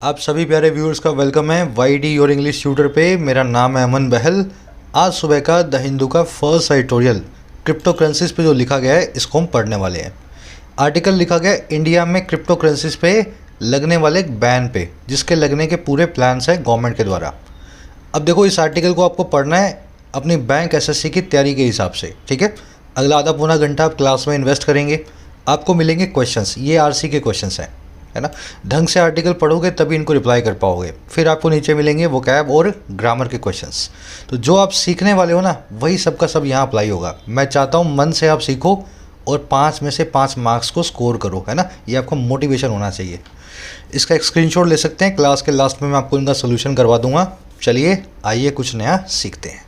आप सभी प्यारे व्यूअर्स का वेलकम है वाई डी और इंग्लिश ट्यूटर पे। मेरा नाम है अमन बहल। आज सुबह का द हिंदू का फर्स्ट एडिटोरियल क्रिप्टो करेंसीज पे जो लिखा गया है इसको हम पढ़ने वाले हैं। आर्टिकल लिखा गया है इंडिया में क्रिप्टो करेंसीज पे लगने वाले एक बैन पे, जिसके लगने के पूरे प्लान्स हैं गवर्नमेंट के द्वारा। अब देखो, इस आर्टिकल को आपको पढ़ना है अपनी बैंक एसएससी की तैयारी के हिसाब से, ठीक है। अगला आधा पौना घंटा आप क्लास में इन्वेस्ट करेंगे, आपको मिलेंगे क्वेश्चंस, ये आरसी के क्वेश्चंस हैं, है ना। ढंग से आर्टिकल पढ़ोगे तभी इनको रिप्लाई कर पाओगे। फिर आपको नीचे मिलेंगे वोकैब और ग्रामर के क्वेश्चंस। तो जो आप सीखने वाले हो ना, वही सबका सब यहाँ अप्लाई होगा। मैं चाहता हूँ मन से आप सीखो और 5 में से 5 मार्क्स को स्कोर करो, है ना। ये आपको मोटिवेशन होना चाहिए। इसका एक स्क्रीनशॉट ले सकते हैं, क्लास के लास्ट में मैं आपको इनका सोल्यूशन करवा दूंगा। चलिए आइए कुछ नया सीखते हैं।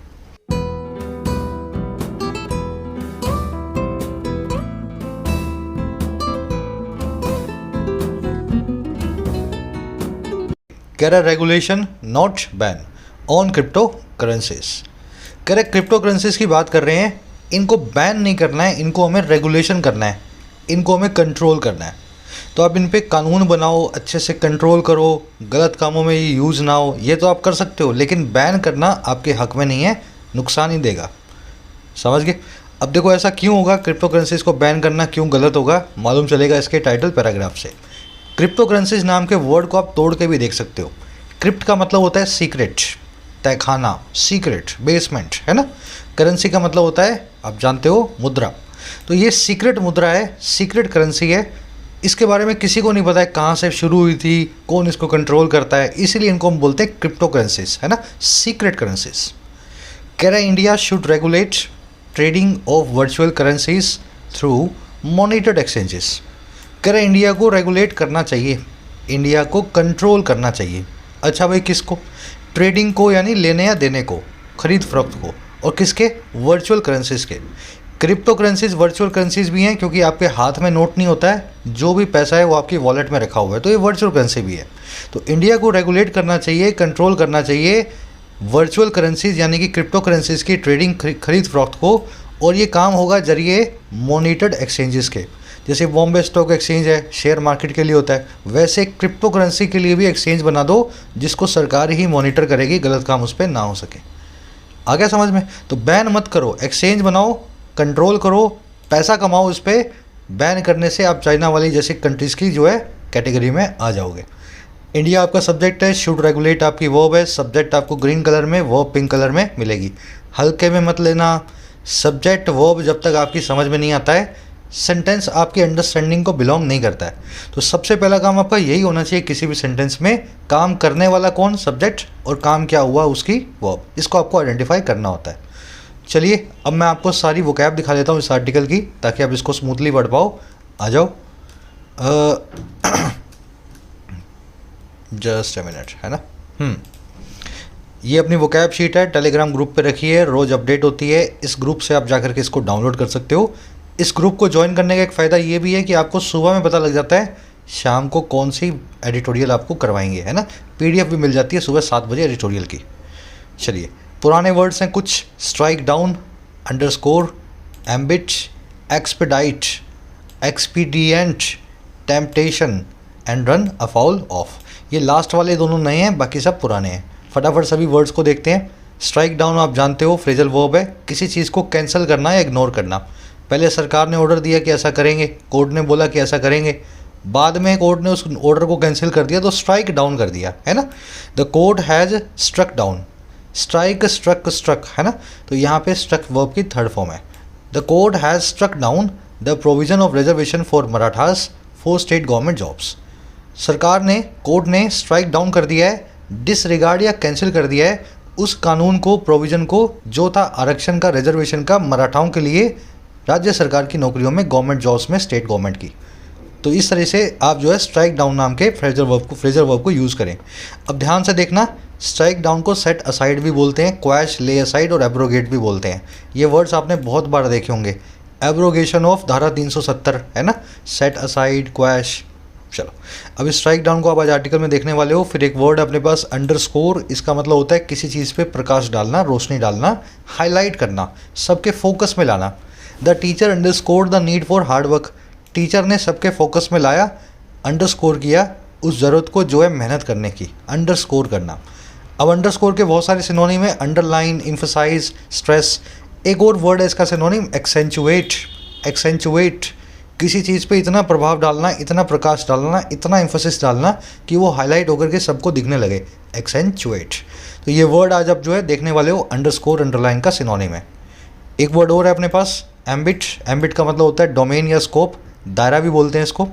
कह रहा regulation not ban on crypto currencies. कह रहे क्रिप्टो करेंसीज की बात कर रहे हैं, इनको बैन नहीं करना है, इनको हमें रेगुलेशन करना है, इनको हमें कंट्रोल करना है। तो आप इन पे कानून बनाओ, अच्छे से कंट्रोल करो, गलत कामों में ये यूज़ ना हो, ये तो आप कर सकते हो, लेकिन बैन करना आपके हक में नहीं है, नुकसान ही देगा। समझ गए। अब देखो ऐसा क्यों होगा, क्रिप्टो करेंसीज को बैन करना क्यों गलत होगा, मालूम चलेगा इसके टाइटल पैराग्राफ से। क्रिप्टो करेंसीज नाम के वर्ड को आप तोड़ के भी देख सकते हो। क्रिप्ट का मतलब होता है सीक्रेट, तहखाना, सीक्रेट, बेसमेंट, है ना। करेंसी का मतलब होता है, आप जानते हो, मुद्रा। तो ये सीक्रेट मुद्रा है, सीक्रेट करेंसी है। इसके बारे में किसी को नहीं पता है कहाँ से शुरू हुई थी, कौन इसको कंट्रोल करता है, इसीलिए इनको हम बोलते हैं क्रिप्टो करेंसीज, है ना, सीक्रेट करेंसीज। कह रहा है India should regulate trading of virtual currencies through monitored exchanges. कह रहे इंडिया को रेगुलेट करना चाहिए, इंडिया को कंट्रोल करना चाहिए। अच्छा भाई, किसको? ट्रेडिंग को, यानी लेने या देने को, खरीद फरोख्त को। और किसके? वर्चुअल करेंसीज के। क्रिप्टो करेंसीज वर्चुअल करेंसीज भी हैं, क्योंकि आपके हाथ में नोट नहीं होता है, जो भी पैसा है वो आपकी वॉलेट में रखा हुआ है, तो ये वर्चुअल करेंसी भी है। तो इंडिया को रेगुलेट करना चाहिए, कंट्रोल करना चाहिए वर्चुअल करेंसीज यानी कि क्रिप्टो करेंसीज की ट्रेडिंग, खरीद फरोख्त को। और ये काम होगा जरिए मॉनिटर्ड एक्सचेंजेस के। जैसे बॉम्बे स्टॉक एक्सचेंज है, शेयर मार्केट के लिए होता है, वैसे क्रिप्टो करेंसी के लिए भी एक्सचेंज बना दो, जिसको सरकार ही मॉनिटर करेगी, गलत काम उस पर ना हो सके। आ गया समझ में? तो बैन मत करो, एक्सचेंज बनाओ, कंट्रोल करो, पैसा कमाओ इस पर। बैन करने से आप चाइना वाली जैसी कंट्रीज़ की जो है कैटेगरी में आ जाओगे। इंडिया आपका सब्जेक्ट है, शुड रेगुलेट आपकी वर्ब है, सब्जेक्ट आपको ग्रीन कलर में, वर्ब पिंक कलर में मिलेगी। हल्के में मत लेना। सब्जेक्ट वर्ब जब तक आपकी समझ में नहीं आता है, सेंटेंस आपकी अंडरस्टैंडिंग को बिलोंग नहीं करता है। तो सबसे पहला काम आपका यही होना चाहिए किसी भी सेंटेंस में, काम करने वाला कौन? सब्जेक्ट, और काम क्या हुआ उसकी? वर्ब। इसको आपको आइडेंटिफाई करना होता है। चलिए अब मैं आपको सारी वोकैब दिखा देता हूँ इस आर्टिकल की, ताकि आप इसको स्मूथली पढ़ पाओ। आ जाओ, जस्ट अ मिनट, है ना। ये अपनी वोकैब शीट है, टेलीग्राम ग्रुप पे रखी है, रोज़ अपडेट होती है। इस ग्रुप से आप जाकर के इसको डाउनलोड कर सकते हो। इस ग्रुप को ज्वाइन करने का एक फ़ायदा ये भी है कि आपको सुबह में पता लग जाता है शाम को कौन सी एडिटोरियल आपको करवाएंगे, है ना। पीडीएफ भी मिल जाती है सुबह 7 बजे एडिटोरियल की। चलिए, पुराने वर्ड्स हैं कुछ: strike down, underscore, ambit, expedite, expedient, temptation and run afoul of. ये लास्ट वाले दोनों नए हैं, बाकी सब पुराने हैं। फटाफट सभी वर्ड्स को देखते हैं। स्ट्राइक डाउन आप जानते हो, फ्रेजल वर्ब है, किसी चीज़ को कैंसिल करना या इग्नोर करना। पहले सरकार ने ऑर्डर दिया कि ऐसा करेंगे, कोर्ट ने बोला कि ऐसा करेंगे, बाद में कोर्ट ने उस ऑर्डर को कैंसिल कर दिया, तो स्ट्राइक डाउन कर दिया, है ना। The court has struck down, strike, struck, struck, है ना। तो यहाँ पे स्ट्रक वर्ब की थर्ड फॉर्म है। The court has struck down the provision of reservation for Marathas for state government jobs. सरकार ने, कोर्ट ने स्ट्राइक डाउन कर दिया है, डिसरिगार्ड या कैंसिल कर दिया है उस कानून को, प्रोविज़न को, जो था आरक्षण का, रिजर्वेशन का, मराठाओं के लिए राज्य सरकार की नौकरियों में, गवर्नमेंट जॉब्स में, स्टेट गवर्नमेंट की। तो इस तरह से आप जो है स्ट्राइक डाउन नाम के फ्रेजल वर्ब को यूज़ करें। अब ध्यान से देखना, स्ट्राइक डाउन को सेट असाइड भी बोलते हैं, क्वैश, ले असाइड और एब्रोगेट भी बोलते हैं। ये वर्ड्स आपने बहुत बार देखे होंगे। एब्रोगेशन ऑफ धारा 370, है ना, सेट असाइड, क्वैश। चलो, अब स्ट्राइक डाउन को आप आज आर्टिकल में देखने वाले हो। फिर एक वर्ड अपने पास अंडरस्कोर, इसका मतलब होता है किसी चीज़ पे प्रकाश डालना, रोशनी डालना, हाईलाइट करना, सबके फोकस में लाना। The teacher underscore the need for hard work. Teacher ने सबके फोकस में लाया, अंडरस्कोर किया उस ज़रूरत को जो है मेहनत करने की, अंडरस्कोर करना। अब अंडरस्कोर के बहुत सारे सिनोनिम है, अंडरलाइन, इम्फसाइज, स्ट्रेस। एक और वर्ड है इसका सिनोनिम, एक्सेंचुएट। एक्सेंचुएट, किसी चीज़ पे इतना प्रभाव डालना, इतना प्रकाश डालना, इतना एम्फोसिस डालना कि वो हाईलाइट होकर के सबको दिखने लगे, एक्सेंचुएट। तो ये वर्ड आज आप जो है देखने वाले हो, अंडरस्कोर अंडरलाइन का सिनोनिम है। एक वर्ड और है अपने पास, एम्बिट। एम्बिट का मतलब होता है डोमेन या स्कोप, दायरा भी बोलते हैं इसको।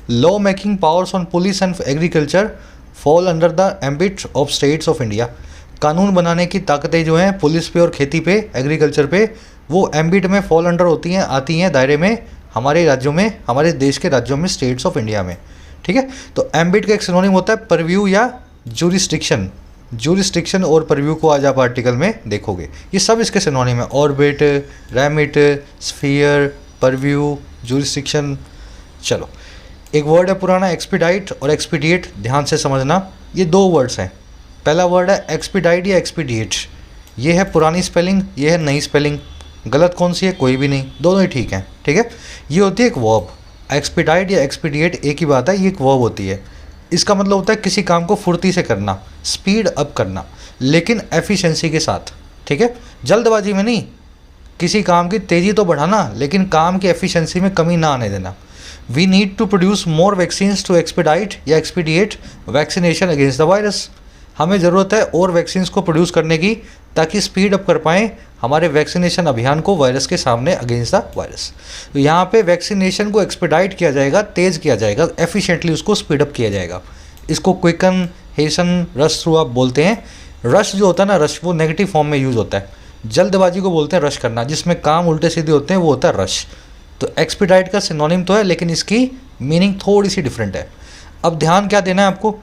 Law making powers on police and agriculture fall under the ambit of states of India. कानून बनाने की ताकतें जो हैं पुलिस पे और खेती पे, एग्रीकल्चर पे, वो एम्बिट में फॉल अंडर होती हैं, आती हैं दायरे में हमारे राज्यों में, हमारे देश के राज्यों में, स्टेट्स ऑफ इंडिया में। ठीक है, तो एम्बिट का एक सिनोनिम होता है परव्यू या जूरिस्डिक्शन। जूरिस्डिक्शन और परव्यू को आज आप आर्टिकल में देखोगे, ये सब इसके सिनोनिम है, orbit, remit, sphere, purview, jurisdiction. चलो, एक वर्ड है पुराना एक्सपीडाइट और एक्सपीडिएट, ध्यान से समझना, ये दो वर्ड्स हैं। पहला वर्ड है एक्सपीडाइट या एक्सपीडिएट, ये है पुरानी स्पेलिंग, ये है नई स्पेलिंग। गलत कौन सी है? कोई भी नहीं, दोनों ही ठीक हैं। ठीक है, ये होती है एक वर्ब। एक्सपीडाइट या एक्सपीडिएट एक ही बात है, ये एक वर्ब होती है। इसका मतलब होता है किसी काम को फुर्ती से करना, स्पीड अप करना, लेकिन एफिशिएंसी के साथ। ठीक है, जल्दबाजी में नहीं, किसी काम की तेज़ी तो बढ़ाना, लेकिन काम की एफिशिएंसी में कमी ना आने देना। We need to produce more vaccines to expedite या expediate vaccination against the virus. हमें ज़रूरत है और वैक्सीन्स को प्रोड्यूस करने की, ताकि स्पीड अप कर पाएँ हमारे वैक्सीनेशन अभियान को वायरस के सामने अगेंस्ट द वायरस। तो यहाँ पे वैक्सीनेशन को एक्सपीडाइट किया जाएगा, तेज़ किया जाएगा, एफिशिएंटली उसको स्पीड अप किया जाएगा। इसको क्विकन, हेसन, रश थ्रू आप बोलते हैं। रश जो होता है ना, रश, वो नेगेटिव फॉर्म में यूज़ होता है। जल्दबाजी को बोलते हैं रश करना, जिसमें काम उल्टे सीधे होते हैं, वो होता है रश। तो एक्सपीडाइट का सिनोनिम तो है, लेकिन इसकी मीनिंग थोड़ी सी डिफरेंट है। अब ध्यान क्या देना है आपको,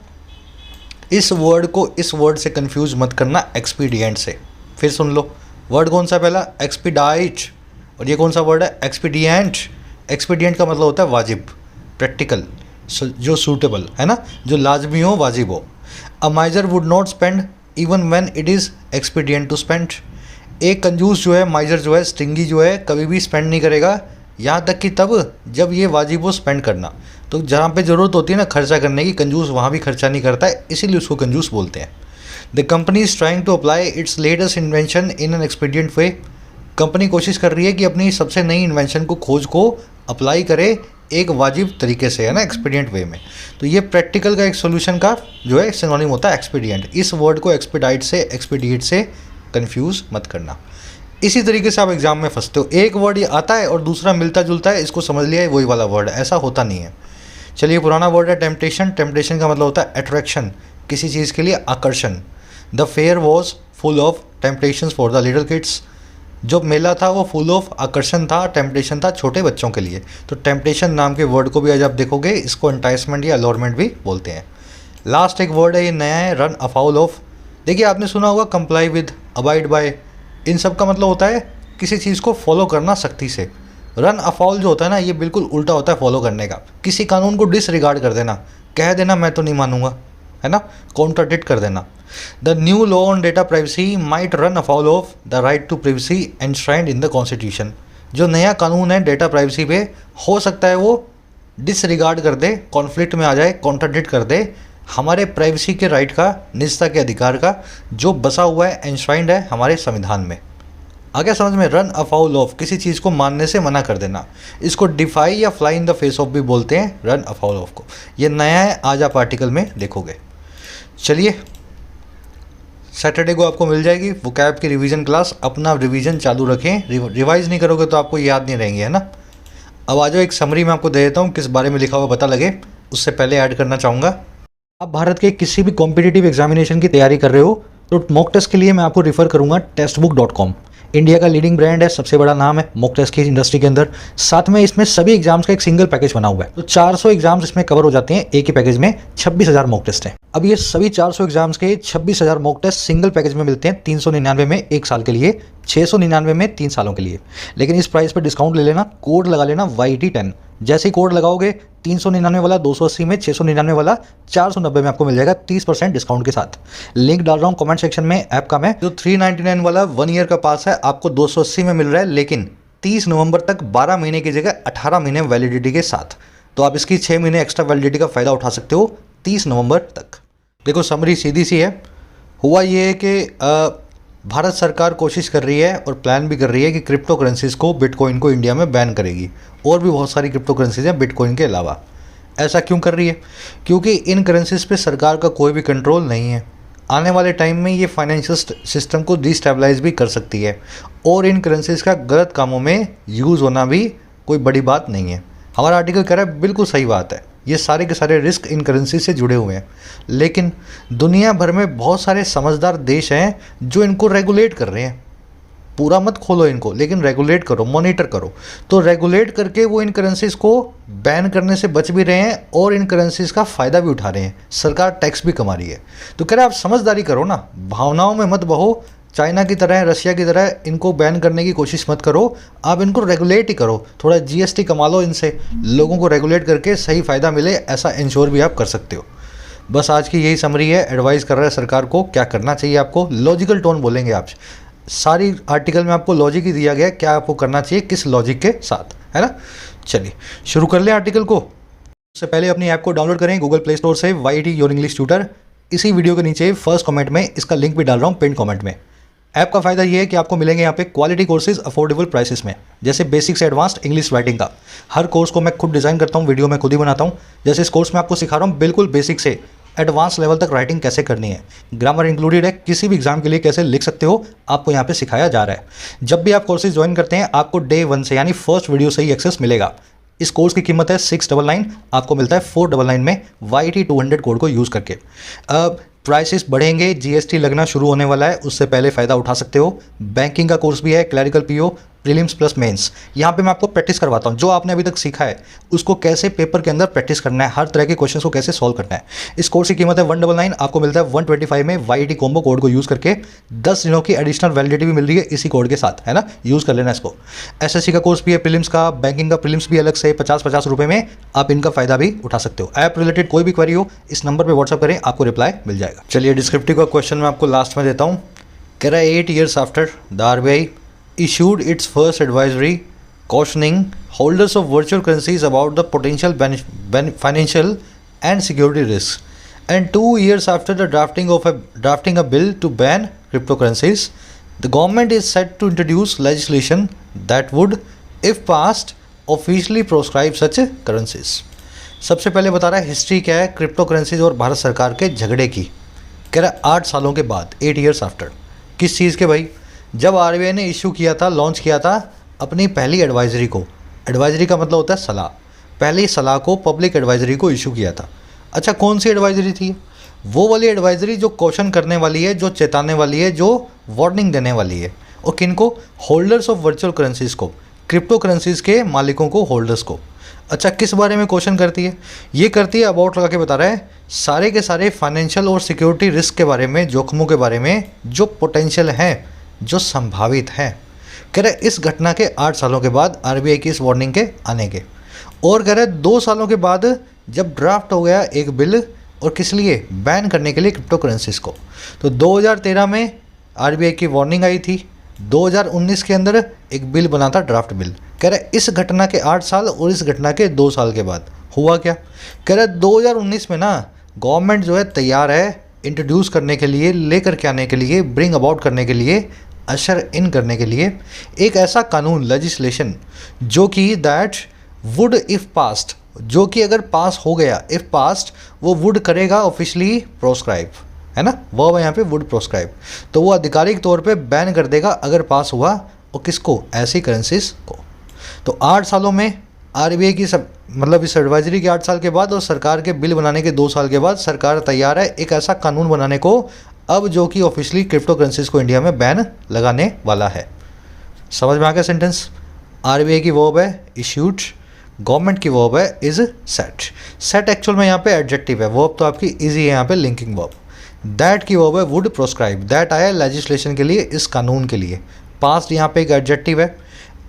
इस वर्ड को इस वर्ड से कंफ्यूज मत करना, एक्सपीडिएंट से। फिर सुन लो, वर्ड कौन सा पहला, एक्सपीडाइट, और ये कौन सा वर्ड है, एक्सपीडिएंट। एक्सपीडिएंट का मतलब होता है वाजिब, प्रैक्टिकल, जो सूटेबल है ना, जो लाजमी हो, वाजिब हो। A miser would not spend even when it is expedient to spend. एक कंजूस जो है, माइजर जो है, स्टिंगी जो है, कभी भी स्पेंड नहीं करेगा, यहाँ तक कि तब जब ये वाजिब हो स्पेंड करना। तो जहाँ पे ज़रूरत होती है ना खर्चा करने की, कंजूस वहाँ भी खर्चा नहीं करता है, इसीलिए उसको कंजूस बोलते हैं। The company is trying to apply its latest invention in an expedient way. Company कोशिश कर रही है कि अपनी सबसे नई इन्वेंशन को, खोज को अप्लाई करे एक वाजिब तरीके से, है ना, एक्सपीडियंट वे में। तो ये प्रैक्टिकल का एक सोल्यूशन का जो है सिनोनिम होता है एक्सपीडियंट। इस वर्ड को एक्सपीडाइट से, एक्सपीडिएट से कंफ्यूज मत करना। इसी तरीके से आप एग्जाम में फंसते हो, एक वर्ड ये आता है और दूसरा मिलता जुलता है, इसको समझ लिया है वही वाला वर्ड है, ऐसा होता नहीं है। चलिए, पुराना वर्ड है टेम्पटेशन। टेम्पटेशन का मतलब होता है अट्रैक्शन, किसी चीज़ के लिए आकर्षण। The fair was full of temptations for the little kids. जो मेला था वो फुल ऑफ आकर्षण था, टेम्पटेशन था छोटे बच्चों के लिए। तो टेम्पटेशन नाम के वर्ड को भी आज आप देखोगे, इसको एंटाइसमेंट या अलोरमेंट भी बोलते हैं। लास्ट एक वर्ड है, ये नया है, रन अफाउल ऑफ। देखिए, आपने सुना होगा कंप्लाई विद, अबाइड बाय, इन सब का मतलब होता है किसी चीज़ को फॉलो करना सख्ती से। रन अफाउल जो होता है ना, ये बिल्कुल उल्टा होता है फॉलो करने का। किसी कानून को डिसरिगार्ड कर देना, कह देना मैं तो नहीं मानूंगा, है ना, कॉन्ट्राडिक्ट कर देना। The new law on data privacy might run afoul of the right to privacy enshrined in the constitution. जो नया कानून है डेटा प्राइवेसी पे, हो सकता है वो डिसरिगार्ड कर दे, कॉन्फ्लिक्ट में आ जाए, कॉन्ट्राडिक्ट कर दे हमारे प्राइवेसी के राइट का, निजता के अधिकार का, जो बसा हुआ है, एनश्राइंड है हमारे संविधान में। आगे समझ में, रन अफाउल ऑफ, किसी चीज़ को मानने से मना कर देना। इसको डिफाई या fly in the face of भी बोलते हैं, रन अफाउल ऑफ को। ये नया है, आज आप आर्टिकल में देखोगे। चलिए, सैटरडे को आपको मिल जाएगी वोकैब की रिवीजन क्लास। अपना रिवीजन चालू रखें, रिवाइज नहीं करोगे तो आपको याद नहीं रहेंगे, है ना। अब आ जाओ, एक समरी मैं आपको दे देता हूँ, किस बारे में लिखा हुआ पता लगे। उससे पहले ऐड करना चाहूँगा, आप भारत के किसी भी कॉम्पिटिटिव एग्जामिनेशन की तैयारी कर रहे हो तो मॉक टेस्ट के लिए मैं आपको रिफ़र करूँगा टेस्टबुक.com। इंडिया का लीडिंग ब्रांड है, सबसे बड़ा नाम है मॉक टेस्ट की इंडस्ट्री के अंदर। साथ में इसमें सभी एग्जाम्स का एक सिंगल पैकेज बना हुआ है, तो 400 एग्जाम्स इसमें कवर हो जाते हैं एक ही पैकेज में। 26,000 मॉक टेस्ट हैं। अब ये सभी 400 एग्जाम्स के 26,000 मॉक टेस्ट सिंगल पैकेज में मिलते हैं 399 में 1 साल के लिए, 699 में 3 सालों के लिए। लेकिन इस प्राइस पर डिस्काउंट ले लेना, कोड लगा लेना YT10। जैसे ही कोड लगाओगे 399 वाला 280 में, 699 वाला 490 में आपको मिल जाएगा 30% डिस्काउंट के साथ। लिंक डाल रहा हूँ कमेंट सेक्शन में ऐप का। मैं जो 399 वाला 1 ईयर का पास है आपको 280 में मिल रहा है, लेकिन 30 नवंबर तक 12 महीने की जगह 18 महीने वैलिडिटी के साथ। तो आप इसकी 6 महीने एक्स्ट्रा वैलिडिटी का फ़ायदा उठा सकते हो 30 नवंबर तक। देखो समरी सीधी सी है। हुआ ये है कि भारत सरकार कोशिश कर रही है और प्लान भी कर रही है कि क्रिप्टो करेंसीज़ को, बिटकॉइन को इंडिया में बैन करेगी। और भी बहुत सारी क्रिप्टो करेंसीज हैं बिटकॉइन के अलावा। ऐसा क्यों कर रही है? क्योंकि इन करेंसीज पे सरकार का कोई भी कंट्रोल नहीं है। आने वाले टाइम में ये फाइनेंशियल सिस्टम को डिस्टेबलाइज भी कर सकती है और इन करेंसीज का गलत कामों में यूज़ होना भी कोई बड़ी बात नहीं है। हमारा आर्टिकल कह रहा है बिल्कुल सही बात है, ये सारे के सारे रिस्क इन करेंसी से जुड़े हुए हैं। लेकिन दुनिया भर में बहुत सारे समझदार देश हैं जो इनको रेगुलेट कर रहे हैं। पूरा मत खोलो इनको, लेकिन रेगुलेट करो, मॉनिटर करो। तो रेगुलेट करके वो इन करेंसीज़ को बैन करने से बच भी रहे हैं और इन करेंसीज़ का फ़ायदा भी उठा रहे हैं। सरकार टैक्स भी कमा रही है। तो कह रहे आप समझदारी करो ना, भावनाओं में मत बहो। चाइना की तरह, रशिया की तरह इनको बैन करने की कोशिश मत करो, आप इनको रेगुलेट ही करो। थोड़ा जीएसटी कमा लो इनसे, लोगों को रेगुलेट करके सही फ़ायदा मिले, ऐसा इंश्योर भी आप कर सकते हो। बस आज की यही समरी है। एडवाइस कर रहा है सरकार को क्या करना चाहिए आपको। लॉजिकल टोन बोलेंगे आप। सारी आर्टिकल में आपको लॉजिक ही दिया गया है, क्या आपको करना चाहिए किस लॉजिक के साथ, है ना। चलिए शुरू कर लें आर्टिकल को। उससे पहले अपनी ऐप को डाउनलोड करें गूगल प्ले स्टोर से, YT योर इंग्लिश ट्यूटर। इसी वीडियो के नीचे फर्स्ट कमेंट में इसका लिंक भी डाल रहा हूँ पिन कमेंट में। ऐप का फ़ायदा ये है कि आपको मिलेंगे यहाँ पे क्वालिटी कोर्सेज अफोर्डेबल प्राइसेस में, जैसे बेसिक से एडवांस्ड इंग्लिश राइटिंग का। हर कोर्स को मैं खुद डिज़ाइन करता हूँ, वीडियो में खुद ही बनाता हूँ। जैसे इस कोर्स में आपको सिखा रहा हूँ बिल्कुल बेसिक से एडवांस लेवल तक राइटिंग कैसे करनी है, ग्रामर इंक्लूडेड है, किसी भी एग्जाम के लिए कैसे लिख सकते हो, आपको यहाँ पे सिखाया जा रहा है। जब भी आप कोर्सेज ज्वाइन करते हैं आपको डे 1 से यानी फर्स्ट वीडियो से ही एक्सेस मिलेगा। इस कोर्स की कीमत है 699, आपको मिलता है 499 में YT 200 कोड को यूज़ करके। प्राइसेस बढ़ेंगे, जीएसटी लगना शुरू होने वाला है, उससे पहले फ़ायदा उठा सकते हो। बैंकिंग का कोर्स भी है, clerical PO, prelims plus mains. यहाँ पे मैं आपको प्रैक्टिस करवाता हूँ, जो आपने अभी तक सीखा है उसको कैसे पेपर के अंदर प्रैक्टिस करना है, हर तरह के क्वेश्चंस को कैसे सॉल्व करना है। इस कोर्स की कीमत है 199, आपको मिलता है 125 में YT कॉम्बो कोड को यूज़ करके। 10 दिनों की एडिशनल वैलिडिटी भी मिल रही है इसी कोड के साथ, है ना, यूज़ कर लेना इसको। SSC का कोर्स भी है, प्रीलिम्स का, बैंकिंग का प्रीलिम्स भी अलग से 50-50 रुपये में आप इनका फ़ायदा भी उठा सकते हो। ऐप रिलेटेड कोई भी क्वेरी हो इस नंबर पर व्हाट्सअप करें, आपको रिप्लाई मिल जाएगा। चलिए डिस्क्रिप्टिव का क्वेश्चन मैं आपको लास्ट में देता हूँ। कह रहा है 8 years after the RBI issued its first advisory cautioning holders of virtual currencies about the potential financial and security risks, and 2 years after the drafting a bill to ban cryptocurrencies, the government is set to introduce legislation that would, if passed, officially proscribe such currencies. सबसे पहले बता रहा है history क्या है crypto currencies और भारत सरकार के झगड़े की। कह रहा है 8 सालों के बाद, 8 years आफ्टर। किस चीज़ के भाई? जब RBI ने इशू किया था, लॉन्च किया था अपनी पहली एडवाइजरी को। एडवाइजरी का मतलब होता है सलाह। पहली सलाह को, पब्लिक एडवाइजरी को इशू किया था। अच्छा कौन सी एडवाइजरी थी? वो वाली एडवाइजरी जो क्वेश्चन करने वाली है, जो चेताने वाली है, जो वार्निंग देने वाली है। और किन को? होल्डर्स ऑफ वर्चुअल करेंसीज को, क्रिप्टो करेंसीज के मालिकों को, होल्डर्स को। अच्छा किस बारे में क्वेश्चन करती है? ये करती है, अबाउट लगा के बता रहा है, सारे के सारे फाइनेंशियल और सिक्योरिटी रिस्क के बारे में, जोखिमों के बारे में जो पोटेंशियल हैं, जो संभावित है। कह रहे इस घटना के 8 सालों के बाद RBI की इस वार्निंग के आने के। और कह रहे 2 सालों के बाद जब ड्राफ्ट हो गया एक बिल, और किस लिए? बैन करने के लिए क्रिप्टो करेंसीज को। तो 2013 में RBI की वार्निंग आई थी, 2019 के अंदर एक बिल बना था, ड्राफ्ट बिल। कह रहे इस घटना के 8 साल और इस घटना के 2 साल के बाद हुआ क्या? कह रहे 2019 में ना गवर्नमेंट जो है तैयार है इंट्रोड्यूस करने के लिए, लेकर के आने के लिए, ब्रिंग अबाउट करने के लिए, अशर इन करने के लिए एक ऐसा कानून, लेजिस्लेशन, जो कि दैट वुड इफ़ पास्ट, जो कि अगर पास हो गया, इफ़ पास्ट, वो वुड करेगा ऑफिशियली प्रोस्क्राइब, है ना, वो यहाँ पे वुड प्रोस्क्राइब। तो वो आधिकारिक तौर पे बैन कर देगा अगर पास हुआ, और किसको? ऐसी करेंसीज को। तो 8 सालों में RBI की मतलब इस एडवाइजरी के 8 साल के बाद और सरकार के बिल बनाने के 2 साल के बाद सरकार तैयार है एक ऐसा कानून बनाने को अब, जो कि ऑफिशियली क्रिप्टो करेंसीज को इंडिया में बैन लगाने वाला है। समझ में आ गया सेंटेंस? RBI की वर्ब है इश्यूड, गवर्नमेंट की वर्ब है इज सेट। सेट एक्चुअल में यहाँ पे एडजेक्टिव है, वर्ब तो आपकी इजी है यहाँ पे, लिंकिंग वर्ब। दैट की वर्ब है वुड प्रोस्क्राइब, दैट आया लेजिस्लेशन के लिए, इस कानून के लिए। पास्ट यहाँ पे एक एडजेक्टिव है।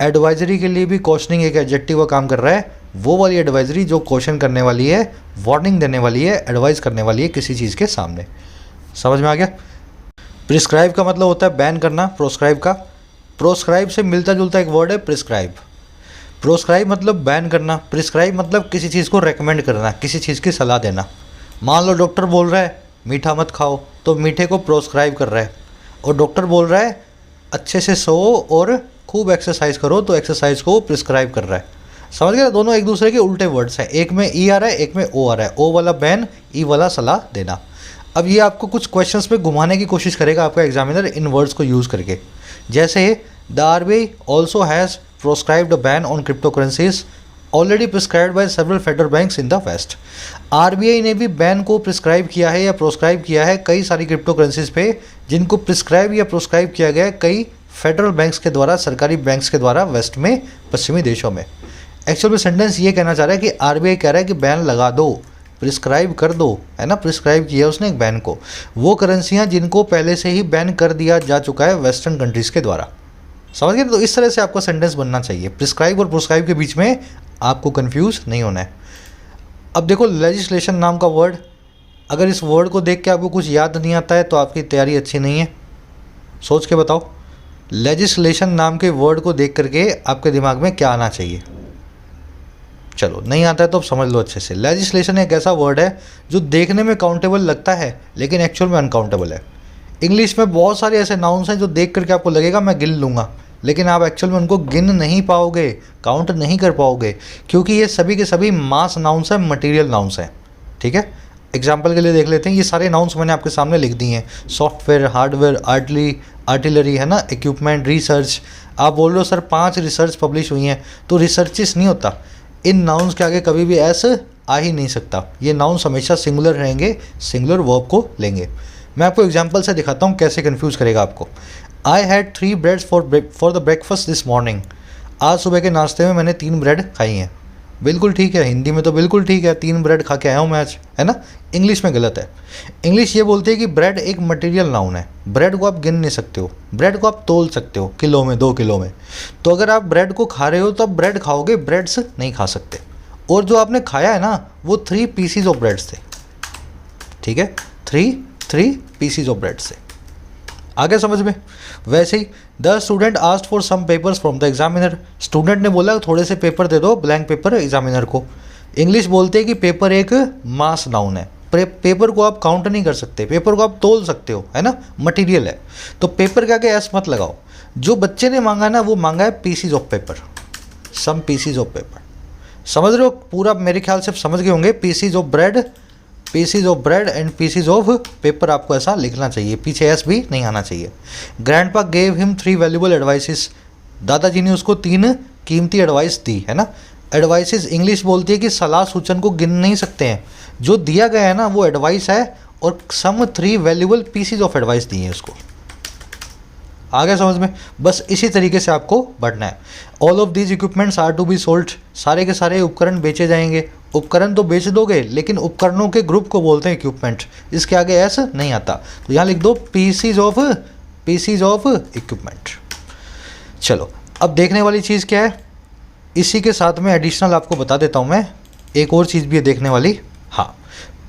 एडवाइजरी के लिए भी क्वेश्चनिंग एक एडजेक्टिव का काम कर रहा है। वो वाली एडवाइजरी जो क्वेश्चन करने वाली है, वार्निंग देने वाली है, एडवाइस करने वाली है किसी चीज़ के सामने। समझ में आ गया? प्रिस्क्राइब का मतलब होता है बैन करना, प्रोस्क्राइब का। प्रोस्क्राइब से मिलता जुलता एक वर्ड है प्रिस्क्राइब। प्रोस्क्राइब मतलब बैन करना, प्रिस्क्राइब मतलब किसी चीज़ को रेकमेंड करना, किसी चीज़ की सलाह देना। मान लो डॉक्टर बोल रहा है मीठा मत खाओ, तो मीठे को प्रोस्क्राइब कर रहा है, और डॉक्टर बोल रहा है अच्छे से सो और खूब एक्सरसाइज करो, तो एक्सरसाइज को प्रिस्क्राइब कर रहा है। समझ गए? दोनों एक दूसरे के उल्टे वर्ड्स हैं, एक में ई आ रहा है, एक में ओ आ रहा है। ओ वाला बैन, ई वाला सलाह देना। अब ये आपको कुछ क्वेश्चंस पे घुमाने की कोशिश करेगा आपका एग्जामिनर इन वर्ड्स को यूज़ करके। जैसे the RBI also has proscribed a ban on crypto currencies already prescribed by several federal banks in the west. RBI ने भी बैन को प्रिस्क्राइब किया है या प्रोस्क्राइब किया है कई सारी क्रिप्टो करेंसीज पे, जिनको प्रिस्क्राइब या प्रोस्क्राइब किया गया है कई फेडरल बैंक्स के द्वारा, सरकारी बैंक्स के द्वारा वेस्ट में, पश्चिमी देशों में। एक्चुअल में सेंटेंस ये कहना चाह रहा है कि आरबीआई कह रहा है कि बैन लगा दो, प्रिस्क्राइब कर दो, है ना, प्रिस्क्राइब किया उसने एक बैन को, वो करेंसियाँ जिनको पहले से ही बैन कर दिया जा चुका है वेस्टर्न कंट्रीज़ के द्वारा। समझ गए? तो इस तरह से आपका सेंटेंस बनना चाहिए। प्रिस्क्राइब और प्रोस्क्राइब के बीच में आपको कंफ्यूज नहीं होना है। अब देखो लेजिस्लेशन नाम का वर्ड, अगर इस वर्ड को देख के आपको कुछ याद नहीं आता है तो आपकी तैयारी अच्छी नहीं है। सोच के बताओ, लेजिस्लेशन नाम के वर्ड को देख करके आपके दिमाग में क्या आना चाहिए? चलो नहीं आता है तो अब समझ लो अच्छे से। लेजिस्लेशन एक ऐसा वर्ड है जो देखने में काउंटेबल लगता है लेकिन एक्चुअल में अनकाउंटेबल है। इंग्लिश में बहुत सारे ऐसे नाउन्स हैं जो देख करके आपको लगेगा मैं गिन लूँगा, लेकिन आप एक्चुअल में उनको गिन नहीं पाओगे, काउंट नहीं कर पाओगे, क्योंकि ये सभी के सभी मास नाउन्स हैं, मटेरियल नाउन्स हैं। ठीक है, एग्जाम्पल के लिए देख लेते हैं। ये सारे नाउन्स मैंने आपके सामने लिख दिए हैं। सॉफ्टवेयर, हार्डवेयर, आर्टिलरी, है ना, इक्विपमेंट, रिसर्च। आप बोल रहे हो सर 5 रिसर्च पब्लिश हुई हैं, तो रिसर्चिस नहीं होता। इन नाउन्स के आगे कभी भी एस आ ही नहीं सकता। ये नाउन्स हमेशा सिंगुलर रहेंगे, सिंगुलर वर्ब को लेंगे। मैं आपको एग्जाम्पल से दिखाता हूँ कैसे कन्फ्यूज़ करेगा आपको। I had 3 breads for the breakfast this morning. आज सुबह के नाश्ते में मैंने 3 ब्रेड खाई हैं। बिल्कुल ठीक है, हिंदी में तो बिल्कुल ठीक है, 3 ब्रेड खा के आया हूँ मैं आज, है ना। इंग्लिश में गलत है। इंग्लिश ये बोलती है कि ब्रेड एक मटेरियल नाउन है। ब्रेड को आप गिन नहीं सकते हो, ब्रेड को आप तोल सकते हो किलो में, 2 किलो में। तो अगर आप ब्रेड को खा रहे हो तो आप ब्रेड खाओगे, ब्रेड्स नहीं खा सकते। और जो आपने खाया है ना वो 3 पीसीज ऑफ ब्रेड्स थे। ठीक है, 3 पीसीज ऑफ ब्रेड्स थे। आगे समझ में? वैसे ही the student asked for some papers from the examiner. Student ने बोला थोड़े से पेपर दे दो, ब्लैंक पेपर, एग्जामिनर को। इंग्लिश बोलते हैं कि पेपर एक मास नाउन है। पेपर को आप काउंट नहीं कर सकते, पेपर को आप तोल सकते हो, है ना, मटेरियल है। तो पेपर के आगे एस मत लगाओ। जो बच्चे ने मांगा ना वो मांगा है pieces of paper, some pieces of paper. समझ रहे हो? पूरा मेरे ख्याल से समझ गए होंगे। PCs of bread and PCs of paper आपको ऐसा लिखना चाहिए, पीछे एस भी नहीं आना चाहिए। Grandpa gave him 3 valuable advices. दादाजी ने उसको 3 कीमती एडवाइस दी, है ना। एडवाइसेस इंग्लिश बोलती है कि सलाह सूचन को गिन नहीं सकते हैं, जो दिया गया है ना वो एडवाइस है, और सम 3 वैल्यूबल पीसीज ऑफ एडवाइस दी है उसको। आगे समझ में? बस इसी तरीके से आपको बढ़ना है। All of these equipments are to be sold. सारे के सारे उपकरण बेचे जाएंगे। उपकरण तो बेच दोगे लेकिन उपकरणों के ग्रुप को बोलते हैं इक्विपमेंट। इसके आगे एस नहीं आता, तो यहाँ लिख दो पीसीज ऑफ इक्विपमेंट। चलो अब देखने वाली चीज़ क्या है, इसी के साथ में एडिशनल आपको बता देता हूँ मैं, एक और चीज़ भी है देखने वाली। हाँ,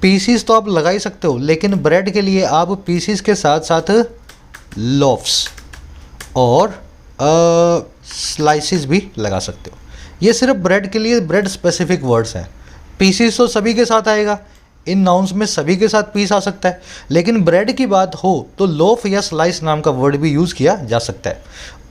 पीसीज तो आप लगा ही सकते हो, लेकिन ब्रेड के लिए आप पीसीज के साथ साथ लोफ्स और स्लाइसिस भी लगा सकते हो। ये सिर्फ ब्रेड के लिए ब्रेड स्पेसिफिक वर्ड्स हैं। पीसीस तो सभी के साथ आएगा, इन नाउन्स में सभी के साथ पीस आ सकता है, लेकिन ब्रेड की बात हो तो लोफ या स्लाइस नाम का वर्ड भी यूज़ किया जा सकता है।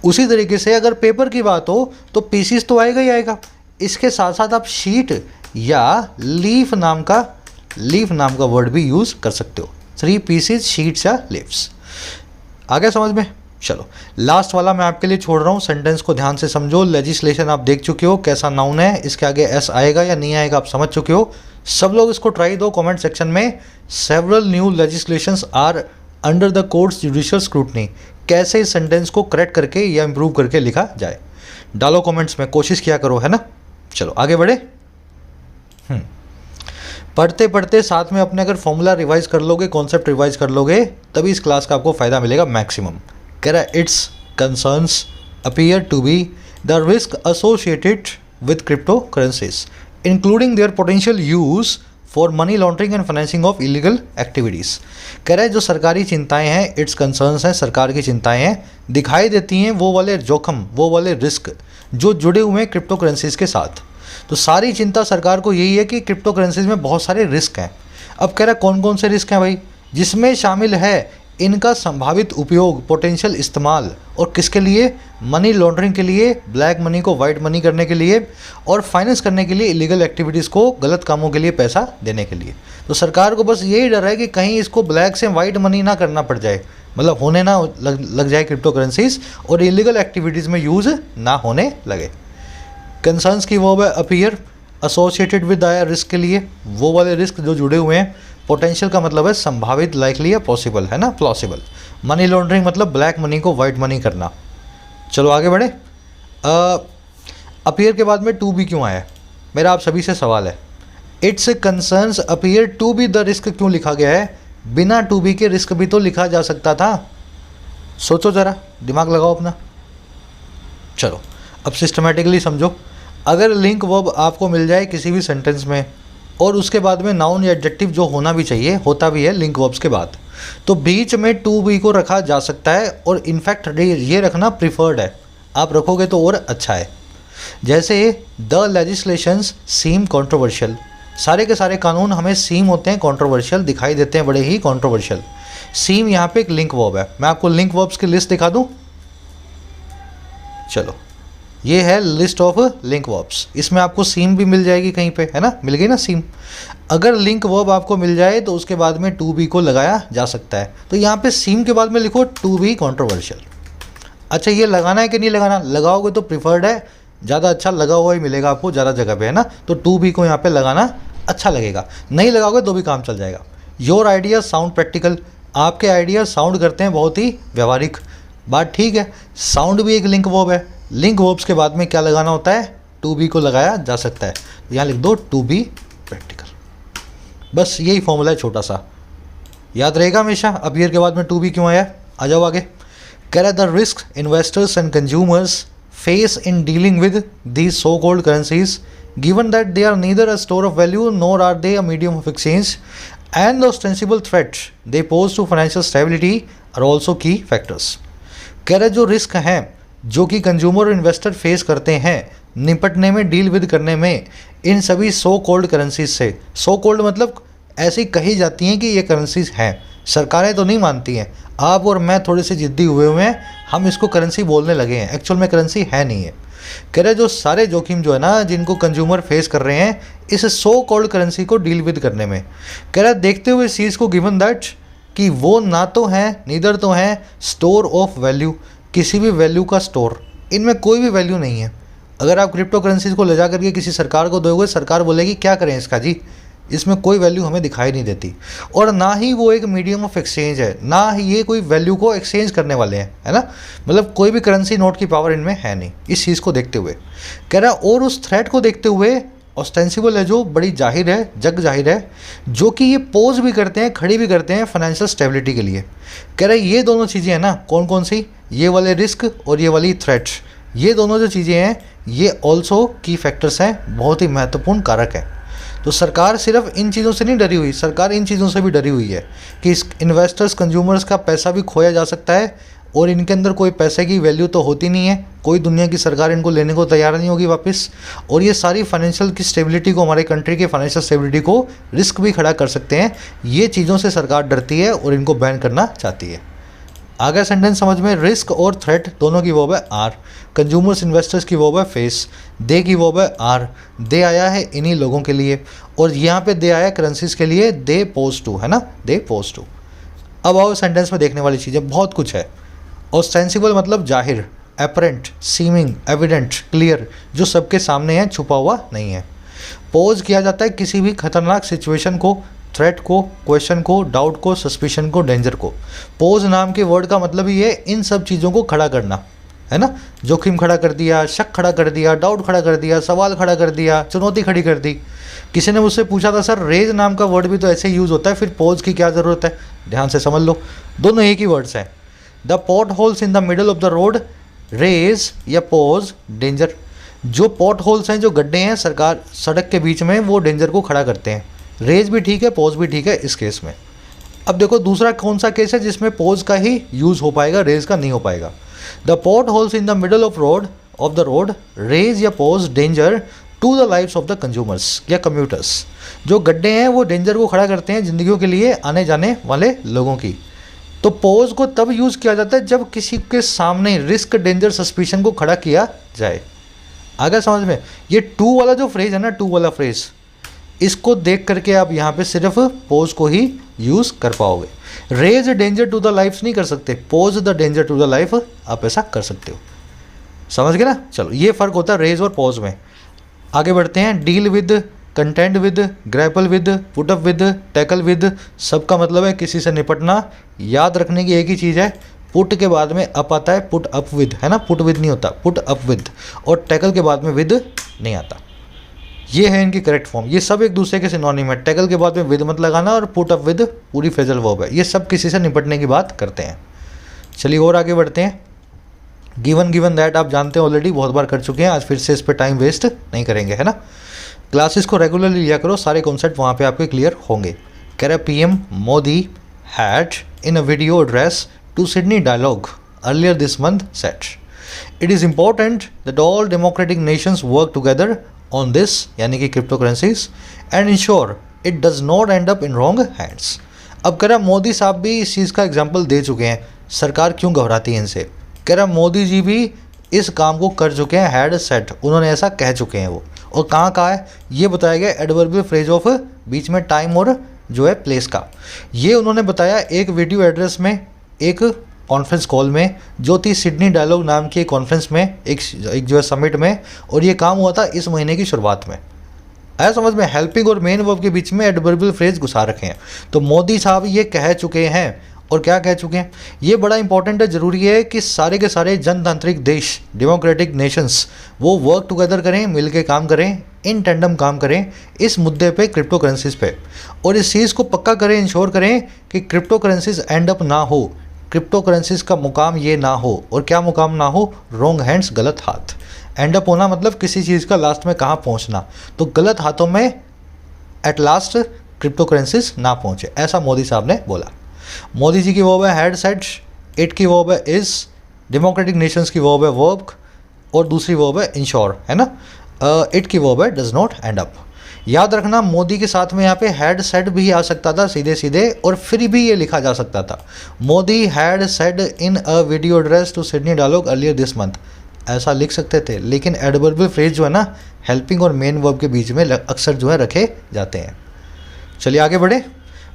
उसी तरीके से अगर पेपर की बात हो तो पीसीस तो आएगा ही आएगा, इसके साथ साथ आप शीट या लीफ नाम का वर्ड भी यूज़ कर सकते हो। 3 पीसीस, शीट्स या लीव्स। आगे समझ में? चलो लास्ट वाला मैं आपके लिए छोड़ रहा हूँ, सेंटेंस को ध्यान से समझो। लेजिस्लेशन आप देख चुके हो कैसा नाउन है, इसके आगे एस आएगा या नहीं आएगा आप समझ चुके हो। सब लोग इसको ट्राई दो कमेंट सेक्शन में। Several new legislations are under the courts judicial scrutiny. कैसे इस सेंटेंस को करेक्ट करके या इम्प्रूव करके लिखा जाए, डालो कमेंट्स में, कोशिश किया करो, है ना। चलो आगे बढ़े। पढ़ते पढ़ते साथ में अपने अगर फॉर्मूला रिवाइज कर लोगे, कॉन्सेप्ट रिवाइज कर लोगे, तभी इस क्लास का आपको फ़ायदा मिलेगा मैक्सिमम। कह रहा है its concerns appear to be the risk associated with crypto currencies including their potential use for money laundering and financing of illegal activities. कह रहे हैं जो सरकारी चिंताएं हैं, इट्स कंसर्न्स हैं, सरकार की चिंताएं हैं, दिखाई देती हैं वो वाले जोखम, वो वाले रिस्क जो जुड़े हुए हैं क्रिप्टो करेंसीज़ के साथ। तो सारी चिंता सरकार को यही है कि क्रिप्टो करेंसीज़ में बहुत सारे रिस्क हैं। अब कह रहा है कौन कौन से रिस्क हैं भाई, जिसमें शामिल है इनका संभावित उपयोग, पोटेंशियल इस्तेमाल, और किसके लिए, मनी लॉन्ड्रिंग के लिए, ब्लैक मनी को वाइट मनी करने के लिए, और फाइनेंस करने के लिए, इलीगल एक्टिविटीज़ को, गलत कामों के लिए पैसा देने के लिए। तो सरकार को बस यही डर है कि कहीं इसको ब्लैक से वाइट मनी ना करना पड़ जाए, मतलब होने ना लग जाए क्रिप्टो करेंसीज, और इलीगल एक्टिविटीज़ में यूज़ ना होने लगे। कंसर्न्स की वो appear associated with higher risk के लिए, वो वाले रिस्क जो जुड़े हुए हैं। पोटेंशियल का मतलब है संभावित, लाइकली या पॉसिबल, है ना, प्लॉसिबल। मनी लॉन्ड्रिंग मतलब ब्लैक मनी को वाइट मनी करना। चलो आगे बढ़े। अपीयर के बाद में टू बी क्यों आया, मेरा आप सभी से सवाल है। Its concerns appear to be the risk क्यों लिखा गया है, बिना टू बी के रिस्क भी तो लिखा जा सकता था। सोचो ज़रा, दिमाग लगाओ अपना। चलो अब सिस्टमेटिकली समझो। अगर लिंक वर्ब आपको मिल जाए किसी भी सेंटेंस में और उसके बाद में नाउन या एडजेक्टिव जो होना भी चाहिए, होता भी है लिंक वर्ब्स के बाद, तो बीच में टू बी को रखा जा सकता है, और इनफैक्ट ये रखना प्रिफर्ड है। आप रखोगे तो और अच्छा है। जैसे द लेजिस्लेशंस सीम कॉन्ट्रोवर्शियल, सारे के सारे कानून हमें सीम होते हैं कॉन्ट्रोवर्शियल, दिखाई देते हैं बड़े ही कॉन्ट्रोवर्शियल। सीम यहाँ पे एक लिंक वर्ब है। मैं आपको लिंक वर्ब्स की लिस्ट दिखा दूँ। चलो ये है लिस्ट ऑफ लिंक वर्ब्स, इसमें आपको सीम भी मिल जाएगी कहीं पे, है ना, मिल गई ना सीम। अगर लिंक वर्ब आपको मिल जाए तो उसके बाद में टू बी को लगाया जा सकता है। तो यहाँ पे सीम के बाद में लिखो टू बी कॉन्ट्रोवर्शियल। अच्छा ये लगाना है कि नहीं लगाना, लगाओगे तो प्रिफर्ड है, ज़्यादा अच्छा लगा हुआ ही मिलेगा आपको ज़्यादा जगह पे, है ना। तो टू बी को यहाँ पे लगाना अच्छा लगेगा, नहीं लगाओगे तो भी काम चल जाएगा। योर आइडिया साउंड प्रैक्टिकल, आपके आइडिया साउंड करते हैं बहुत ही व्यवहारिक। बात ठीक है, साउंड भी एक लिंक वर्ब है। लिंक वर्ब्स के बाद में क्या लगाना होता है, टू बी को लगाया जा सकता है। यहाँ लिख दो टू बी प्रैक्टिकल। बस यही फॉर्मूला है छोटा सा, याद रहेगा हमेशा। अपीयर के बाद में टू बी क्यों आया, आ जाओ आगे। कह रहा है the risk investors and consumers face in dealing with these so called currencies given that they are neither a store of value nor are they a medium of exchange and the ostensible threat they pose to financial stability are also key factors. कह रहे जो risk हैं जो कि consumer और investor face करते हैं निपटने में, डील विद करने में, इन सभी सो कॉल्ड करेंसीज से। सो कॉल्ड मतलब ऐसी कही जाती हैं कि ये करेंसीज हैं, सरकारें तो नहीं मानती हैं। आप और मैं थोड़े से जिद्दी हुए हैं, हम इसको करेंसी बोलने लगे हैं, एक्चुअल में करेंसी है नहीं है। कह रहे जो सारे जोखिम जो है ना जिनको कंज्यूमर फेस कर रहे हैं इस सो कॉल्ड करेंसी को डील विद करने में। कह रहा देखते हुए इस चीज़ को गिवन दैट कि वो ना तो हैं, नीदर तो हैं स्टोर ऑफ वैल्यू, किसी भी वैल्यू का स्टोर, इनमें कोई भी वैल्यू नहीं है। अगर आप क्रिप्टो करेंसीज को ले जा करके किसी सरकार को दोगे, सरकार बोलेगी क्या करें इसका जी, इसमें कोई वैल्यू हमें दिखाई नहीं देती। और ना ही वो एक मीडियम ऑफ एक्सचेंज है, ना ही ये कोई वैल्यू को एक्सचेंज करने वाले हैं, है ना। मतलब कोई भी करेंसी नोट की पावर इनमें है नहीं। इस चीज़ को देखते हुए कह रहा और उस थ्रेट को देखते हुए ऑस्टेंसिबल है जो बड़ी जाहिर है, जग जाहिर है, जो कि ये पोज भी करते हैं, खड़ी भी करते हैं फाइनेंशियल स्टेबिलिटी के लिए। कह रहे ये दोनों चीज़ें हैं ना, कौन कौन सी, ये वाले रिस्क और ये वाली थ्रेट, ये दोनों जो चीज़ें हैं ये ऑल्सो की फैक्टर्स हैं, बहुत ही महत्वपूर्ण कारक है। तो सरकार सिर्फ इन चीज़ों से नहीं डरी हुई, सरकार इन चीज़ों से भी डरी हुई है कि इस इन्वेस्टर्स कंज्यूमर्स का पैसा भी खोया जा सकता है और इनके अंदर कोई पैसे की वैल्यू तो होती नहीं है, कोई दुनिया की सरकार इनको लेने को तैयार नहीं होगी वापस। और ये सारी फाइनेंशियल की स्टेबिलिटी को, हमारे कंट्री के फाइनेंशियल स्टेबिलिटी को रिस्क भी खड़ा कर सकते हैं। ये चीज़ों से सरकार डरती है और इनको बैन करना चाहती है। आगे सेंटेंस समझ में, रिस्क और थ्रेट दोनों की वर्ब है आर, कंज्यूमर्स इन्वेस्टर्स की वर्ब है फेस, दे की वर्ब है आर, दे आया है इन्हीं लोगों के लिए और यहाँ पे दे आया करेंसीज के लिए, दे पोज टू, है ना, दे पोज टू। अब आओ सेंटेंस में देखने वाली चीज़ें बहुत कुछ है। ऑस्टेंसिबल मतलब जाहिर, एपरेंट, सीमिंग, एविडेंट, क्लियर, जो सबके सामने है, छुपा हुआ नहीं है। पोज किया जाता है किसी भी खतरनाक सिचुएशन को, थ्रेट को, क्वेश्चन को, डाउट को, सस्पिशन को, डेंजर को। पोज नाम के वर्ड का मतलब ही है इन सब चीज़ों को खड़ा करना, है ना। जोखिम खड़ा कर दिया, शक खड़ा कर दिया, डाउट खड़ा कर दिया, सवाल खड़ा कर दिया, चुनौती खड़ी कर दी। किसी ने मुझसे पूछा था सर रेज नाम का वर्ड भी तो ऐसे यूज़ होता है, फिर पोज की क्या ज़रूरत है। ध्यान से समझ लो, दोनों एक ही वर्ड्स हैं। The potholes in the middle of the road, raise या पोज, डेंजर। जो पॉट होल्स हैं, जो गड्ढे हैं सरकार सड़क के बीच में, वो डेंजर को खड़ा करते हैं। रेज भी ठीक है, पॉज भी ठीक है इस केस में। अब देखो दूसरा कौन सा केस है जिसमें पॉज का ही यूज़ हो पाएगा, रेज का नहीं हो पाएगा। The potholes in the middle of the road raise या pose danger to the lifes of the consumers या कम्यूटर्स। जो गड्ढे हैं वो डेंजर को खड़ा करते हैं ज़िंदगियों के लिए आने जाने वाले लोगों की। तो पॉज को तब यूज़ किया जाता है जब किसी के सामने रिस्क, डेंजर, सस्पिशन को खड़ा किया जाए। आगे समझ में? ये टू वाला जो फ्रेज है ना, टू वाला फ्रेज, इसको देख करके आप यहाँ पे सिर्फ पोज को ही यूज़ कर पाओगे। Raise danger to the life नहीं कर सकते, pose the danger to the life आप ऐसा कर सकते हो। समझ गए ना? चलो ये फ़र्क होता है रेज और पोज में। आगे बढ़ते हैं। Deal with, content with, grapple with, put up with, tackle with, सबका मतलब है किसी से निपटना। याद रखने की एक ही चीज़ है, पुट के बाद में अप आता है, पुट अप विद, है ना, पुट विद नहीं होता, पुट अप विद, और टैकल के बाद में विद नहीं आता। ये है इनकी करेक्ट फॉर्म। ये सब एक दूसरे के सिनोनिम है। टैकल के बाद में विद मत लगाना और पुट अप विद पूरी फ्रेजल वर्ब है। ये सब किसी से निपटने की बात करते हैं। चलिए और आगे बढ़ते हैं। गिवन दैट आप जानते हैं ऑलरेडी, बहुत बार कर चुके हैं, आज फिर से इस पर टाइम वेस्ट नहीं करेंगे, है ना। क्लासेस को रेगुलरली लिया करो, सारे कॉन्सेप्ट वहाँ पे आपके क्लियर होंगे। कह रहे PM Modi had in a video address to Sydney dialogue earlier this month said it is important that all democratic nations work together on this, यानी कि crypto currencies, and ensure it does not end up in wrong hands. अब कह रहा मोदी साहब भी इस चीज़ का example दे चुके हैं, सरकार क्यों घबराती है इनसे। कह रहा मोदी जी भी इस काम को कर चुके हैं, हैड सेट, उन्होंने ऐसा कह चुके हैं वो। और कहाँ कहा है ये बताया गया, एडवर्बियल फ्रेज ऑफ बीच में टाइम और जो है प्लेस का, ये उन्होंने बताया एक वीडियो एड्रेस में, एक कॉन्फ्रेंस कॉल में जो थी सिडनी डायलॉग नाम की एक कॉन्फ्रेंस में, एक जो है समिट में, और ये काम हुआ था इस महीने की शुरुआत में। आया समझ में? हेल्पिंग और मेन वर्ब के बीच में एडवर्बियल फ्रेज घुसा रखे हैं। तो मोदी साहब ये कह चुके हैं, और क्या कह चुके हैं, ये बड़ा इंपॉर्टेंट है, ज़रूरी है कि सारे के सारे जनतांत्रिक देश, डेमोक्रेटिक नेशंस, वो वर्क टुगेदर करें, मिल के काम करें, इन टेंडम काम करें इस मुद्दे पे, क्रिप्टो करेंसीज पे, और इस चीज़ को पक्का करें, इंश्योर करें कि क्रिप्टो करेंसीज एंड अप ना हो, क्रिप्टो करेंसीज का मुकाम ये ना हो। और क्या मुकाम ना हो? रॉन्ग हैंड्स, गलत हाथ। एंड अप होना मतलब किसी चीज़ का लास्ट में कहाँ पहुँचना, तो गलत हाथों में एट लास्ट क्रिप्टो करेंसीज ना पहुँचे, ऐसा मोदी साहब ने बोला। मोदी जी की वर्ब है हैड सेड, इट की वर्ब है इज, डेमोक्रेटिक नेशंस की वर्ब है वर्क, और दूसरी वर्ब है इंश्योर, है ना। इट की वर्ब है डज नॉट एंड अप। याद रखना मोदी के साथ में यहाँ पे हैड सेड भी आ सकता था सीधे सीधे, और फिर भी ये लिखा जा सकता था Modi had said in a video address to Sydney dialogue earlier this month, ऐसा लिख सकते थे। लेकिन एडवर्बियल फ्रेज जो है ना, हेल्पिंग और मेन वर्ब के बीच में अक्सर जो है रखे जाते हैं। चलिए आगे बढ़े।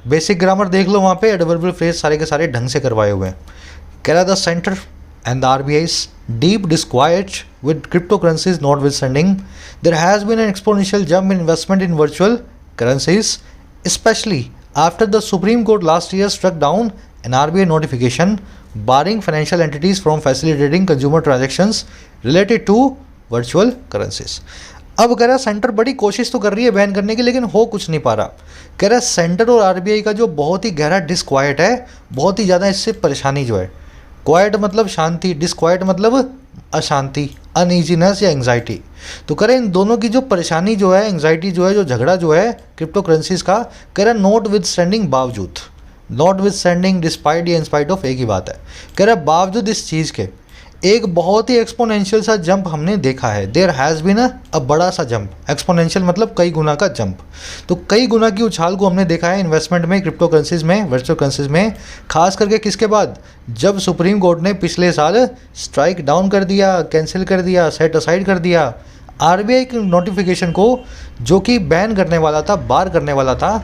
बेसिक ग्रामर देख लो, वहाँ पे एडवर्बियल फ्रेज सारे के सारे ढंग से करवाए हुए हैं। कह रहा the centre and the RBI's deep disquiet with cryptocurrencies notwithstanding, there has been an exponential jump in investment in virtual currencies, especially after the Supreme Court last year struck down an RBI notification barring financial entities from facilitating consumer transactions related to virtual currencies. अब कह रहा centre बड़ी कोशिश तो कर रही है ban करने की, लेकिन हो कुछ नहीं पा रहा। कह रहा सेंटर और आरबीआई का जो बहुत ही गहरा डिस्क्वाइट है, बहुत ही ज़्यादा इससे परेशानी जो है, क्वाइट मतलब शांति, डिस्क्वाइट मतलब अशांति, अनईजीनेस या एंग्जाइटी। तो करें इन दोनों की जो परेशानी जो है, एंग्जाइटी जो है, जो झगड़ा जो है क्रिप्टो करेंसीज का, कह रहा नॉट विद स्टैंडिंग, बावजूद, नॉट विद स्टैंडिंग, डिस्पाइट या इंस्पाइट ऑफ, एक ही बात है। कह रहा बावजूद इस चीज़ के एक बहुत ही एक्सपोनेंशियल सा जंप हमने देखा है। देयर हैज़ बीन अ बड़ा सा जंप, एक्सपोनेंशियल मतलब कई गुना का जंप। तो कई गुना की उछाल को हमने देखा है इन्वेस्टमेंट में, क्रिप्टो करेंसीज में, वर्चुअल करेंसीज में, खास करके किसके बाद, जब सुप्रीम कोर्ट ने पिछले साल स्ट्राइक डाउन कर दिया, कैंसिल कर दिया, सेट असाइड कर दिया आरबीआई के नोटिफिकेशन को, जो कि बैन करने वाला था, बार करने वाला था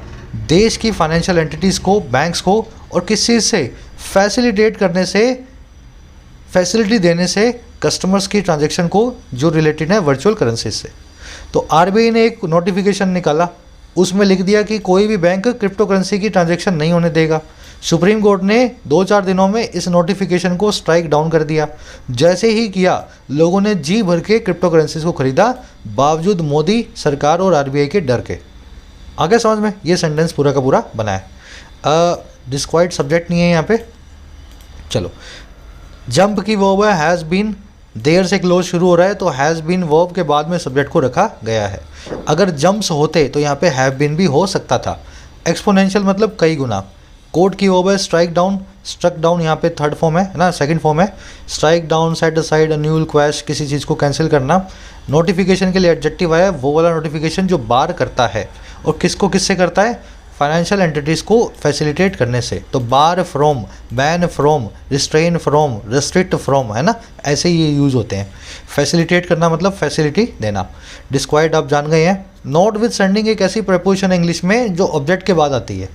देश की फाइनेंशियल एंटिटीज़ को, बैंक्स को, और किस चीज़ से, फैसिलिटेट करने से, फैसिलिटी देने से कस्टमर्स की ट्रांजैक्शन को जो रिलेटेड है वर्चुअल करेंसी से। तो आरबीआई ने एक नोटिफिकेशन निकाला, उसमें लिख दिया कि कोई भी बैंक क्रिप्टो करेंसी की ट्रांजैक्शन नहीं होने देगा। सुप्रीम कोर्ट ने 2-4 दिनों में इस नोटिफिकेशन को स्ट्राइक डाउन कर दिया। जैसे ही किया, लोगों ने जी भर के क्रिप्टो करेंसीज को खरीदा, बावजूद मोदी सरकार और आरबीआई के डर के। आगे समझ में ये सेंटेंस पूरा का पूरा बना है। डिस्क्वाइट सब्जेक्ट नहीं है यहाँ पे। चलो, जंप की वर्ब है हैज़ बीन, देर से क्लोज शुरू हो रहा है तो हैज़ बीन वर्ब के बाद में सब्जेक्ट को रखा गया है। अगर जम्प्स होते तो यहाँ पे हैव बीन भी हो सकता था। एक्सपोनेंशियल मतलब कई गुना। कोड की वर्ब है स्ट्राइक डाउन, स्ट्रक डाउन यहाँ पे थर्ड फॉर्म है ना, सेकंड फॉर्म है। Strike down, set aside, annul, quash, किसी चीज़ को कैंसिल करना। नोटिफिकेशन के लिए एडजेक्टिव है वो वाला नोटिफिकेशन जो बार करता है, और किसको किससे करता है, फाइनेंशियल एंटिटीज़ को फैसिलिटेट करने से। तो bar from, ban from, restrain from, restrict from, है ना, ऐसे ही ये यूज़ होते हैं। फैसिलिटेट करना मतलब फैसिलिटी देना। डिस्क्वाइट आप जान गए हैं। नॉट विद सेंडिंग एक ऐसी प्रपोजिशन है इंग्लिश में जो ऑब्जेक्ट के बाद आती है।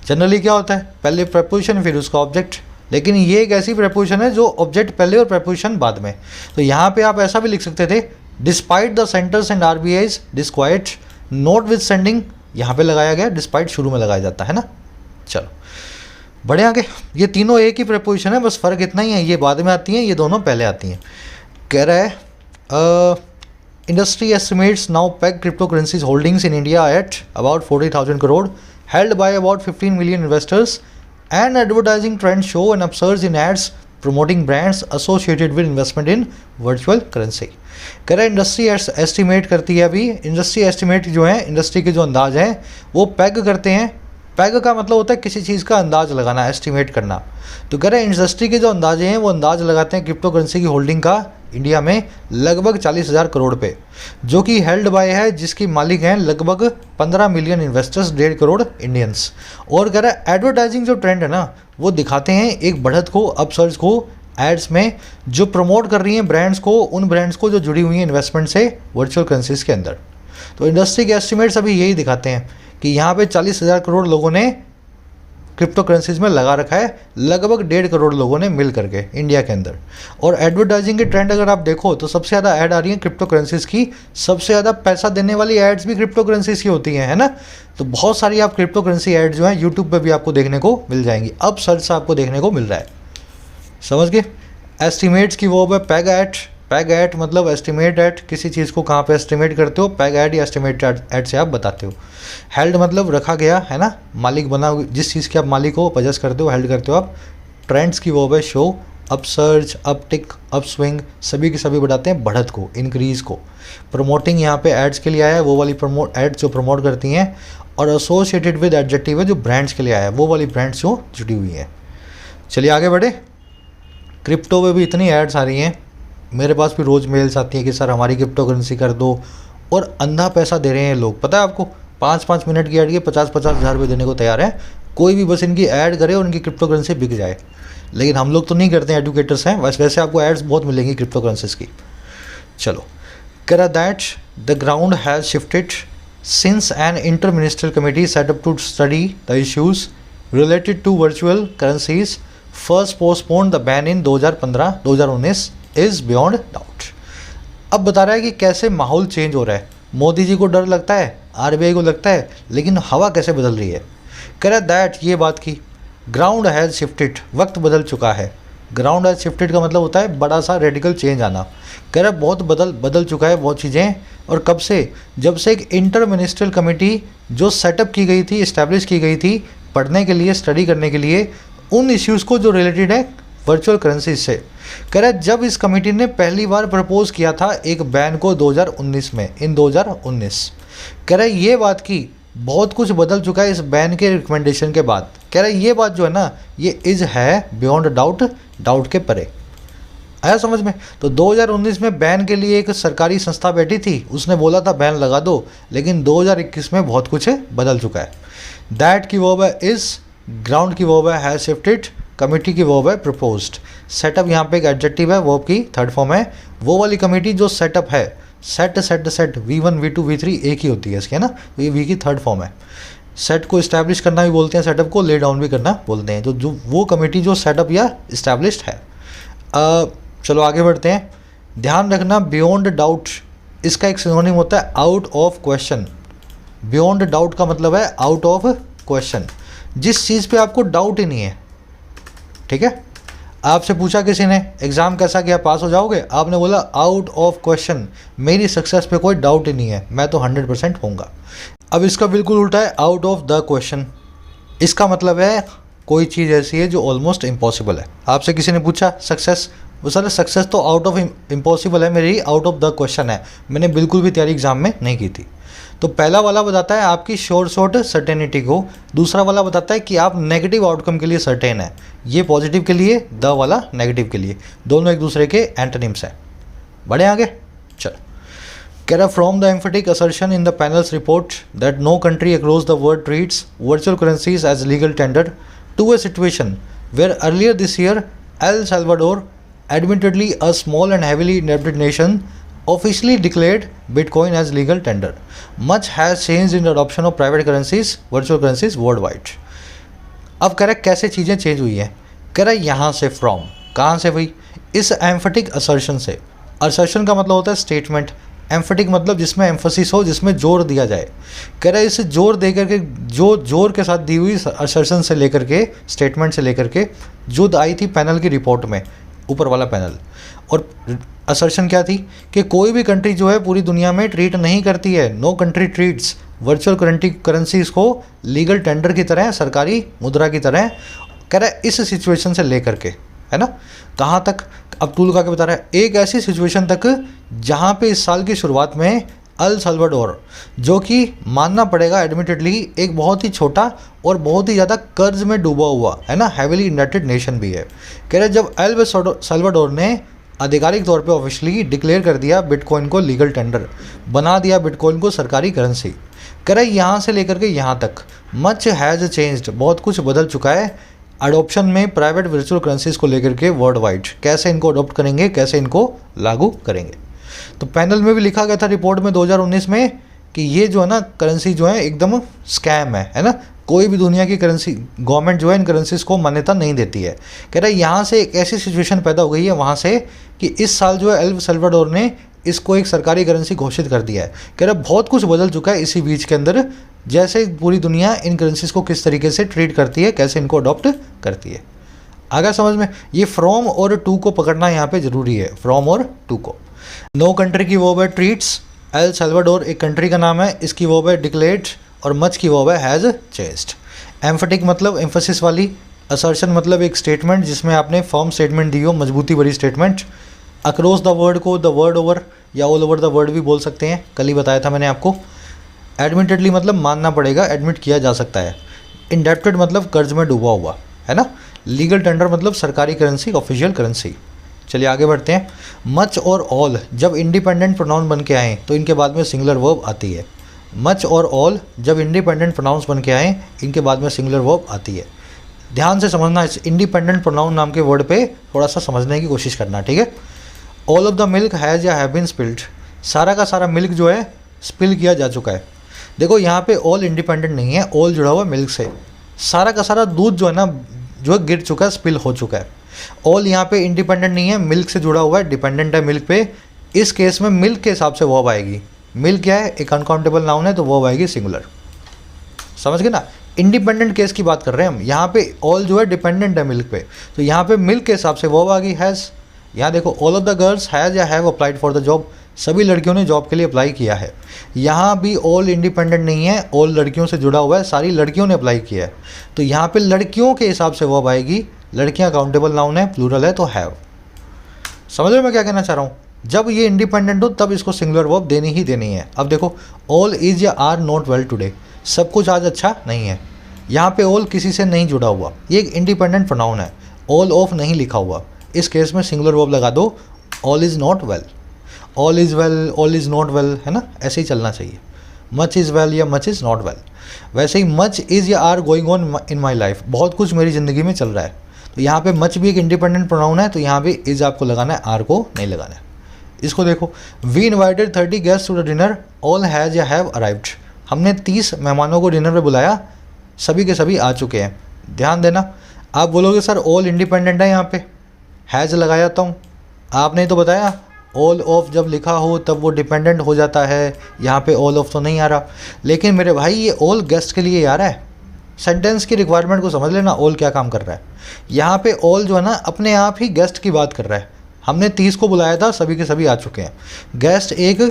जनरली क्या होता है, पहले प्रपोजिशन फिर उसका ऑब्जेक्ट, लेकिन ये एक ऐसी प्रपोजिशन है जो ऑब्जेक्ट पहले और प्रपोजिशन बाद में। तो यहाँ पे आप ऐसा भी लिख सकते थे, despite the centre's and RBI's disquiet, notwithstanding यहाँ पे लगाया गया, डिस्पाइट शुरू में लगाया जाता है ना। चलो बढ़े आगे। ये तीनों एक ही प्रपोजिशन है, बस फ़र्क इतना ही है, ये बाद में आती हैं, ये दोनों पहले आती हैं। कह रहा है industry estimates now peg crypto currencies holdings in India at about 40,000 crore, held by about 15 million investors, and advertising trends show an upsurge in ads promoting brands associated with investment in virtual currency। कह रहा है industry estimate करती है, अभी industry estimate जो है, industry के जो अंदाज हैं वो पैग करते हैं। पैग का मतलब होता है किसी चीज़ का अंदाज लगाना, एस्टिमेट करना। तो कह रहे हैं इंडस्ट्री के जो अंदाजे हैं वो अंदाज लगाते हैं क्रिप्टो करेंसी की होल्डिंग का इंडिया में लगभग 40,000 करोड़ पे, जो कि हेल्ड बाय है, जिसकी मालिक हैं लगभग 15 मिलियन इन्वेस्टर्स, 1.5 करोड़ इंडियंस। और कह रहा है एडवर्टाइजिंग जो ट्रेंड है ना वो दिखाते हैं एक बढ़त को, अपसर्ज को एड्स में, जो प्रमोट कर रही हैं ब्रांड्स को, उन ब्रांड्स को जो जुड़ी हुई हैं इन्वेस्टमेंट से वर्चुअल करेंसीज के अंदर। तो इंडस्ट्री के एस्टिमेट्स अभी यही दिखाते हैं कि यहाँ पे 40,000 करोड़ लोगों ने क्रिप्टो करेंसीज में लगा रखा है, लगभग 1.5 करोड़ लोगों ने मिल करके इंडिया के अंदर। और एडवर्टाइजिंग के ट्रेंड अगर आप देखो तो सबसे ज़्यादा ऐड आ रही है क्रिप्टो करेंसीज की, सबसे ज़्यादा पैसा देने वाली एड्स भी क्रिप्टो करेंसीज की होती हैं, है ना। तो बहुत सारी आप क्रिप्टो करेंसी एड जो है यूट्यूब पर भी आपको देखने को मिल जाएंगी, अब सर्च से आपको देखने को मिल रहा है, समझ गए। एस्टिमेट्स की वो है पैग एट, पैग एट मतलब एस्टिमेट एट, किसी चीज़ को कहाँ पे एस्टिमेट करते हो, पैग एट या एस्टिमेट एट से आप बताते हो। हेल्ड मतलब रखा गया, है ना, मालिक बना, जिस चीज़ के आप मालिक हो पजेस करते हो, हेल्ड करते हो आप। ट्रेंड्स की वो है शो, अप सर्ज, अप टिक, अप स्विंग, सभी के सभी बताते हैं बढ़त को, इंक्रीज़ को। प्रमोटिंग यहाँ पे एड्स के लिए आया है, वो वाली प्रमोट एड्स जो प्रमोट करती हैं। और एसोसिएटेड विद एडजेक्टिव है जो ब्रांड्स के लिए आया है, वो वाली ब्रांड्स जो जुड़ी हुई हैं। चलिए आगे बढ़े। क्रिप्टो में भी इतनी एड्स आ रही हैं, मेरे पास भी रोज़ मेल्स आती हैं कि सर हमारी क्रिप्टो करेंसी कर दो, और अंधा पैसा दे रहे हैं लोग, पता है आपको। 5-5 मिनट की ऐड के 50-50 हज़ार रुपये देने को तैयार हैं, कोई भी बस इनकी ऐड करे और उनकी क्रिप्टो करेंसी बिक जाए। लेकिन हम लोग तो नहीं करते हैं, एडुकेटर्स हैं, वैसे आपको एड्स बहुत मिलेंगी क्रिप्टो करेंसीज की। चलो, कह रहा that the ground has shifted since an inter ministerial committee set up to study the issues related to virtual currencies first postponed the ban in 2015-2019 is beyond doubt. अब बता रहा है कि कैसे माहौल चेंज हो रहा है, मोदी जी को डर लगता है, आरबीआई को लगता है, लेकिन हवा कैसे बदल रही है। कह रहा है दैट, ये बात की, ग्राउंड हैज़ शिफ्टेड, वक्त बदल चुका है। ग्राउंड हैज़ शिफ्टेड का मतलब होता है बड़ा सा रेडिकल चेंज आना। कह रहा है बहुत बदल चुका है बहुत चीज़ें। और कब से, जब से एक इंटर मिनिस्ट्रियल कमेटी जो सेटअप की गई थी, इस्टेब्लिश की गई थी पढ़ने के लिए, स्टडी करने के लिए उन इश्यूज़ को जो रिलेटेड है वर्चुअल करेंसी से। कह रहा है जब इस कमेटी ने पहली बार प्रपोज किया था एक बैन को 2019 में, इन 2019। कह रहा है ये बात की बहुत कुछ बदल चुका है इस बैन के रिकमेंडेशन के बाद। कह रहा है ये बात जो है ना, ये इज़ है बियॉन्ड डाउट, डाउट के परे। आया समझ में। तो 2019 में बैन के लिए एक सरकारी संस्था बैठी थी, उसने बोला था बैन लगा दो, लेकिन 2021 में बहुत कुछ बदल चुका है। दैट की वर्ब है इज़, ग्राउंड की वर्ब है हैज़ शिफ्टेड, कमेटी की वर्ब है प्रपोज्ड। सेटअप यहाँ पे एक एडजेक्टिव है, वर्ब की थर्ड फॉर्म है। वो वाली कमेटी जो सेटअप है, सेट V1 V2 V3 एक ही होती है इसकी, है ना, तो ये वी की थर्ड फॉर्म है। सेट को इस्टेब्लिश करना भी बोलते हैं, सेटअप को ले डाउन भी करना बोलते हैं। जो वो कमेटी जो सेटअप या इस्टेब्लिश्ड है। चलो आगे बढ़ते हैं। ध्यान रखना बियॉन्ड डाउट, इसका एक सिनोनिम होता है out of question. Beyond doubt का मतलब है आउट ऑफ क्वेश्चन, जिस चीज़ पे आपको डाउट ही नहीं है। ठीक है, आपसे पूछा किसी ने एग्ज़ाम कैसा गया, पास हो जाओगे, आपने बोला आउट ऑफ क्वेश्चन, मेरी सक्सेस पे कोई डाउट ही नहीं है, मैं तो 100% होऊंगा। अब इसका बिल्कुल उल्टा है आउट ऑफ द क्वेश्चन। इसका मतलब है कोई चीज़ ऐसी है जो ऑलमोस्ट इम्पॉसिबल है। आपसे किसी ने पूछा सक्सेस, वो सारा सक्सेस तो आउट ऑफ इम्पॉसिबल है, मेरी आउट ऑफ द क्वेश्चन है, मैंने बिल्कुल भी तैयारी एग्जाम में नहीं की थी। तो पहला वाला बताता है आपकी शॉर्ट सर्टेनिटी को, दूसरा वाला बताता है कि आप नेगेटिव आउटकम के लिए सर्टेन है। ये पॉजिटिव के लिए, द वाला नेगेटिव के लिए, दोनों एक दूसरे के एंटोनिम्स हैं। बढ़े आगे, चलो। कह रहा from the emphatic assertion in the panels report that no country across the world treats virtual currencies as legal tender to a situation where earlier this year El Salvador, admittedly a small and heavily indebted nation, officially declared Bitcoin as legal tender. Much has changed in the adoption of private currencies, virtual currencies worldwide. अब कह रहा है कैसे चीज़ें change हुई हैं, कह रहा है यहाँ से फ्रॉम, कहाँ से हुई, इस एम्फेटिक असर्शन से। असर्शन का मतलब होता है स्टेटमेंट, एम्फेटिक मतलब जिसमें एम्फोसिस हो, जिसमें जोर दिया जाए। कह रहा है इस जोर दे करके, जो जोर के साथ दी हुई असर्शन से लेकर के, स्टेटमेंट से लेकर के जो आई थी पैनल की रिपोर्ट में, ऊपर वाला पैनल, और असर्शन क्या थी कि कोई भी कंट्री जो है पूरी दुनिया में ट्रीट नहीं करती है, no country treats virtual currencies को लीगल टेंडर की तरह, सरकारी मुद्रा की तरह। कह रहा है इस सिचुएशन से लेकर के, है ना, कहाँ तक, अब टूल का बता रहा है, एक ऐसी सिचुएशन तक जहाँ पे इस साल की शुरुआत में अल सल्वाडोर, जो कि मानना पड़ेगा एडमिटेडली एक बहुत ही छोटा और बहुत ही ज़्यादा कर्ज में डूबा हुआ, है ना, हैविली इंडेटेड नेशन भी है। कह रहे जब एल सल्वाडोर ने आधिकारिक तौर पे ऑफिशियली डिक्लेयर कर दिया बिटकॉइन को लीगल टेंडर, बना दिया बिटकॉइन को सरकारी करेंसी। कह रहे यहाँ से लेकर के यहाँ तक मच हैज़ चेंज्ड, बहुत कुछ बदल चुका है अडोप्शन में प्राइवेट वर्चुअल करेंसीज को लेकर के वर्ल्ड वाइड। कैसे इनको अडोप्ट करेंगे, कैसे इनको लागू करेंगे। तो पैनल में भी लिखा गया था रिपोर्ट में 2019 में कि ये जो है ना करेंसी जो है एकदम स्कैम है ना, कोई भी दुनिया की करेंसी, गवर्नमेंट जो है इन करेंसीज को मान्यता नहीं देती है। कह रहा है यहाँ से एक ऐसी सिचुएशन पैदा हो गई है वहाँ से कि इस साल जो है एल सल्वाडोर ने इसको एक सरकारी करेंसी घोषित कर दिया है। कह रहा है बहुत कुछ बदल चुका है इसी बीच के अंदर, जैसे पूरी दुनिया इन करेंसीज को किस तरीके से ट्रीट करती है, कैसे इनको अडॉप्ट करती है। आगे समझ में, ये फ्रॉम और टू को पकड़ना यहाँ पे ज़रूरी है, फ्रॉम और टू को। नो कंट्री की वर्ब है ट्रीट्स, एल सल्वाडोर एक कंट्री का नाम है, इसकी वर्ब है डिक्लेयर्ड, और मच की वर्ब है हैज़ चेंज्ड। एम्फेटिक मतलब एम्फोसिस वाली, असर्शन मतलब एक स्टेटमेंट जिसमें आपने फर्म स्टेटमेंट दी हो, मजबूती भरी स्टेटमेंट। अक्रॉस द वर्ड को द वर्ड ओवर या ऑल ओवर द वर्ड भी बोल सकते हैं, कल ही बताया था मैंने आपको। एडमिटेडली मतलब मानना पड़ेगा, एडमिट किया जा सकता है। इंडेप्टेड मतलब कर्ज में डूबा हुआ, है ना। लीगल टेंडर मतलब सरकारी करेंसी, ऑफिशियल करेंसी। चलिए आगे बढ़ते हैं। मच और ऑल जब इंडिपेंडेंट प्रोनाउन बन के आएँ तो इनके बाद में सिंगुलर वर्ब आती है। मच और ऑल जब इंडिपेंडेंट प्रोनाउंस बन के आएँ इनके बाद में सिंगुलर वर्ब आती है। ध्यान से समझना, इस इंडिपेंडेंट प्रोनाउन नाम के वर्ड पे थोड़ा सा समझने की कोशिश करना, ठीक है। All of the milk has या हैव बीन स्पिल्ड, सारा का सारा मिल्क जो है स्पिल किया जा चुका है। देखो यहाँ पे ऑल इंडिपेंडेंट नहीं है, ऑल जुड़ा हुआ मिल्क से, सारा का सारा दूध जो है ना जो है गिर चुका है, स्पिल हो चुका है। ऑल यहाँ पे इंडिपेंडेंट नहीं है, मिल्क से जुड़ा हुआ है, डिपेंडेंट है मिल्क पे। इस केस में मिल्क के हिसाब से वर्ब आएगी। मिल्क क्या है, एक अनकाउंटेबल नाउन है, तो वर्ब आएगी सिंगुलर। समझ गए ना, इंडिपेंडेंट केस की बात कर रहे हैं हम। यहाँ पे ऑल जो है डिपेंडेंट है मिल्क पे, तो यहाँ पे मिल्क के हिसाब से वर्ब आ गई हैज़। यहाँ देखो all of the girls has या have applied for the job, सभी लड़कियों ने जॉब के लिए अप्लाई किया है। यहाँ भी ऑल इंडिपेंडेंट नहीं है, ऑल लड़कियों से जुड़ा हुआ है, सारी लड़कियों ने अप्लाई किया है, तो यहाँ पे लड़कियों के हिसाब से वर्ब आएगी। लड़कियाँ काउंटेबल नाउन है, प्लूरल है, तो हैव। समझ रहे हो मैं क्या कहना चाह रहा हूँ। जब ये इंडिपेंडेंट हो तब इसको सिंगुलर वर्ब देनी ही देनी है। अब देखो ऑल इज़ या आर नॉट वेल टुडे, सब कुछ आज अच्छा नहीं है। यहाँ पे ऑल किसी से नहीं जुड़ा हुआ, ये एक इंडिपेंडेंट प्रोनाउन है, ऑल ऑफ नहीं लिखा हुआ। इस केस में सिंगुलर वर्ब लगा दो, all is not well, all is well, all is not well, है ना, ऐसे ही चलना चाहिए। मच इज़ वेल या मच इज़ नॉट वेल। वैसे ही मच इज़ या are going on in my life, बहुत कुछ मेरी ज़िंदगी में चल रहा है। तो यहाँ पे मच भी एक इंडिपेंडेंट प्रोनाउन है, तो यहाँ पे इज़ आपको लगाना है, आर को नहीं लगाना है। इसको देखो, we invited 30 guest to the dinner, all has या हैव अराइव्ड, हमने 30 मेहमानों को डिनर पे बुलाया, सभी के सभी आ चुके हैं। ध्यान देना, आप बोलोगे सर ऑल इंडिपेंडेंट है, यहाँ पे हैज़ लगा जाता हूँ, आपने तो बताया ऑल ऑफ जब लिखा हो तब वो डिपेंडेंट हो जाता है, यहाँ पे ऑल ऑफ तो नहीं आ रहा। लेकिन मेरे भाई ये ऑल गेस्ट के लिए आ रहा है, सेंटेंस की रिक्वायरमेंट को समझ लेना, ऑल क्या काम कर रहा है। यहाँ पे ऑल जो है ना अपने आप ही गेस्ट की बात कर रहा है। हमने 30 को बुलाया था, सभी के सभी आ चुके हैं। गेस्ट एक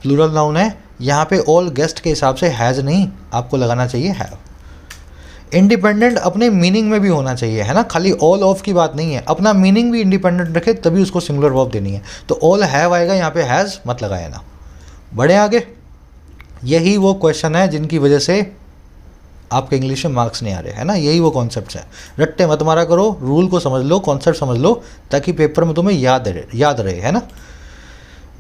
प्लूरल नाउन है, यहाँ पे ऑल गेस्ट के हिसाब से हैज़ नहीं, आपको लगाना चाहिए हैव। इंडिपेंडेंट अपने मीनिंग में भी होना चाहिए, है ना, खाली ऑल ऑफ की बात नहीं है, अपना मीनिंग भी इंडिपेंडेंट रखे तभी उसको सिंगुलर वर्ब देनी है। तो ऑल हैव आएगा, यहाँ पे हैज़ मत लगाए ना। बढ़े आगे। यही वो क्वेश्चन है जिनकी वजह से आपके इंग्लिश में मार्क्स नहीं आ रहे, है ना, यही वो कॉन्सेप्ट्स हैं। रट्टे मत मारा करो, रूल को समझ लो, कॉन्सेप्ट समझ लो, ताकि पेपर में तुम्हें याद रहे, है ना।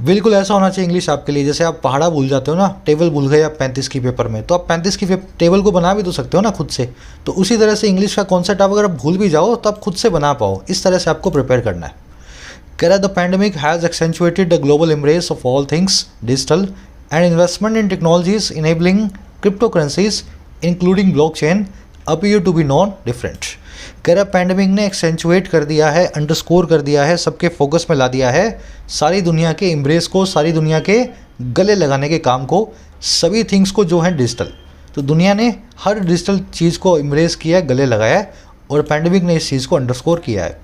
बिल्कुल ऐसा होना चाहिए इंग्लिश आपके लिए, जैसे आप पहाड़ा भूल जाते हो ना, टेबल भूल गए आप 35 की पेपर में, तो आप 35 की टेबल को बना भी तो सकते हो ना खुद से। तो उसी तरह से इंग्लिश का कॉन्सेप्ट आप अगर भूल भी जाओ तो आप खुद से बना पाओ, इस तरह से आपको प्रिपेयर करना है। कह रहा the pandemic has accentuated the global embrace of all things digital and investment in technologies enabling crypto currencies including blockchain appear to be non different. कह रहा पैंडमिक ने एक्सेंचुएट कर दिया है, अंडरस्कोर कर दिया है, सबके फोकस में ला दिया है सारी दुनिया के एम्ब्रेस को, सारी दुनिया के गले लगाने के काम को, सभी थिंग्स को जो है डिजिटल। तो दुनिया ने हर डिजिटल चीज़ को एम्ब्रेस किया है, गले लगाया है, और पैंडमिक ने इस चीज़ को अंडरस्कोर किया है।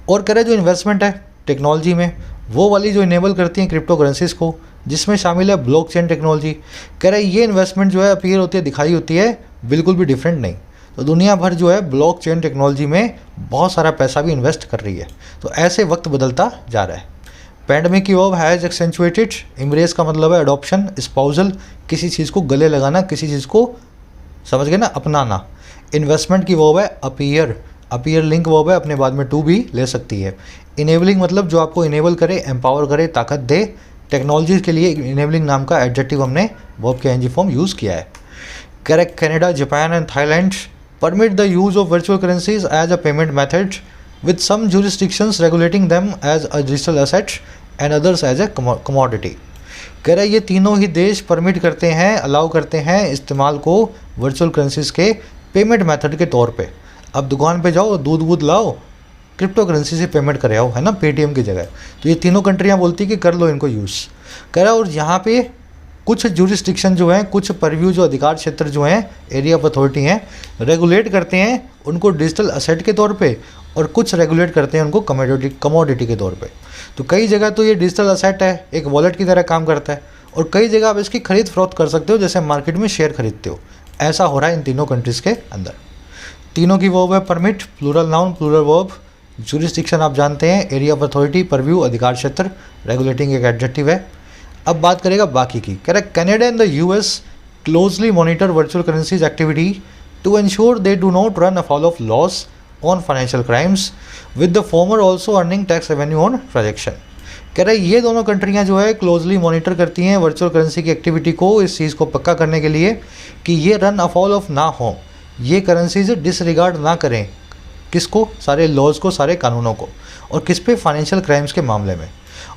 और कह रहा जो इन्वेस्टमेंट है टेक्नोलॉजी में, वो वाली जो इनेबल करती हैं क्रिप्टो करेंसीज को, जिसमें शामिल है ब्लॉकचेन टेक्नोलॉजी, कह रहा है ये इन्वेस्टमेंट जो है अपीयर होती है, दिखाई होती है, बिल्कुल भी डिफरेंट नहीं। तो दुनिया भर जो है ब्लॉकचेन टेक्नोलॉजी में बहुत सारा पैसा भी इन्वेस्ट कर रही है। तो ऐसे वक्त बदलता जा रहा है। पैंडमिक की वर्ब हैज़ एक्सेंचुएटेड, एम्ब्रेस का मतलब है अडॉप्शन, स्पाउजल, किसी चीज़ को गले लगाना, किसी चीज़ को समझ गए ना, अपनाना। इन्वेस्टमेंट की वर्ब है अपीयर, अपीयर लिंक वर्ब है, अपने बाद में टू भी ले सकती है। इनेबलिंग मतलब जो आपको इनेबल करे, एम्पावर करे, ताकत दे। टेक्नोलॉजी के लिए इनेबलिंग नाम का एडजेक्टिव हमने वर्ब के एनजी फॉर्म यूज़ किया है। Correct, Canada, Japan and Thailand permit the use of virtual currencies as a payment method, with some jurisdictions regulating them as a digital asset and others as a commodity। कह रहा है ये तीनों ही देश permit करते हैं, अलाउ करते हैं इस्तेमाल को वर्चुअल करेंसीज के पेमेंट मेथड के तौर पे। अब दुकान पे जाओ, दूध वूध लाओ, क्रिप्टो करेंसी से पेमेंट करे आओ, है ना, पेटीएम की जगह। तो ये तीनों कंट्रियाँ बोलती कि कर लो इनको यूज़। कह रहा है और यहाँ पे कुछ जुरिस्डिक्शन जो हैं, कुछ परव्यू जो अधिकार क्षेत्र जो हैं, एरिया ऑफ अथॉरिटी हैं, रेगुलेट करते हैं उनको डिजिटल असेट के तौर पे, और कुछ रेगुलेट करते हैं उनको कमोडिटी के तौर पे। तो कई जगह तो ये डिजिटल असेट है, एक वॉलेट की तरह काम करता है, और कई जगह आप इसकी खरीद फरोख्त कर सकते हो, जैसे मार्केट में शेयर खरीदते हो। ऐसा हो रहा है इन तीनों कंट्रीज़ के अंदर। तीनों की वर्ब है permit, plural noun, plural verb. Jurisdiction आप जानते हैं, एरिया ऑफ अथॉरिटी, परव्यू, अधिकार क्षेत्र, रेगुलेटिंग एक एडजेक्टिव है। अब बात करेगा बाकी की। कह रहा है Canada and the US closely monitor virtual currencies activity to ensure they do not run afoul of laws on financial crimes, with the former also earning tax revenue on transaction. कह रहा है ये दोनों कंट्रियां जो है क्लोजली मॉनिटर करती हैं virtual currency की एक्टिविटी को, इस चीज़ को पक्का करने के लिए कि ये रन अफॉल ऑफ ना हो, ये करेंसीज डिसरिगार्ड ना करें किसको, सारे लॉज को, सारे कानूनों को, और किस पे, फाइनेंशियल क्राइम्स के मामले में।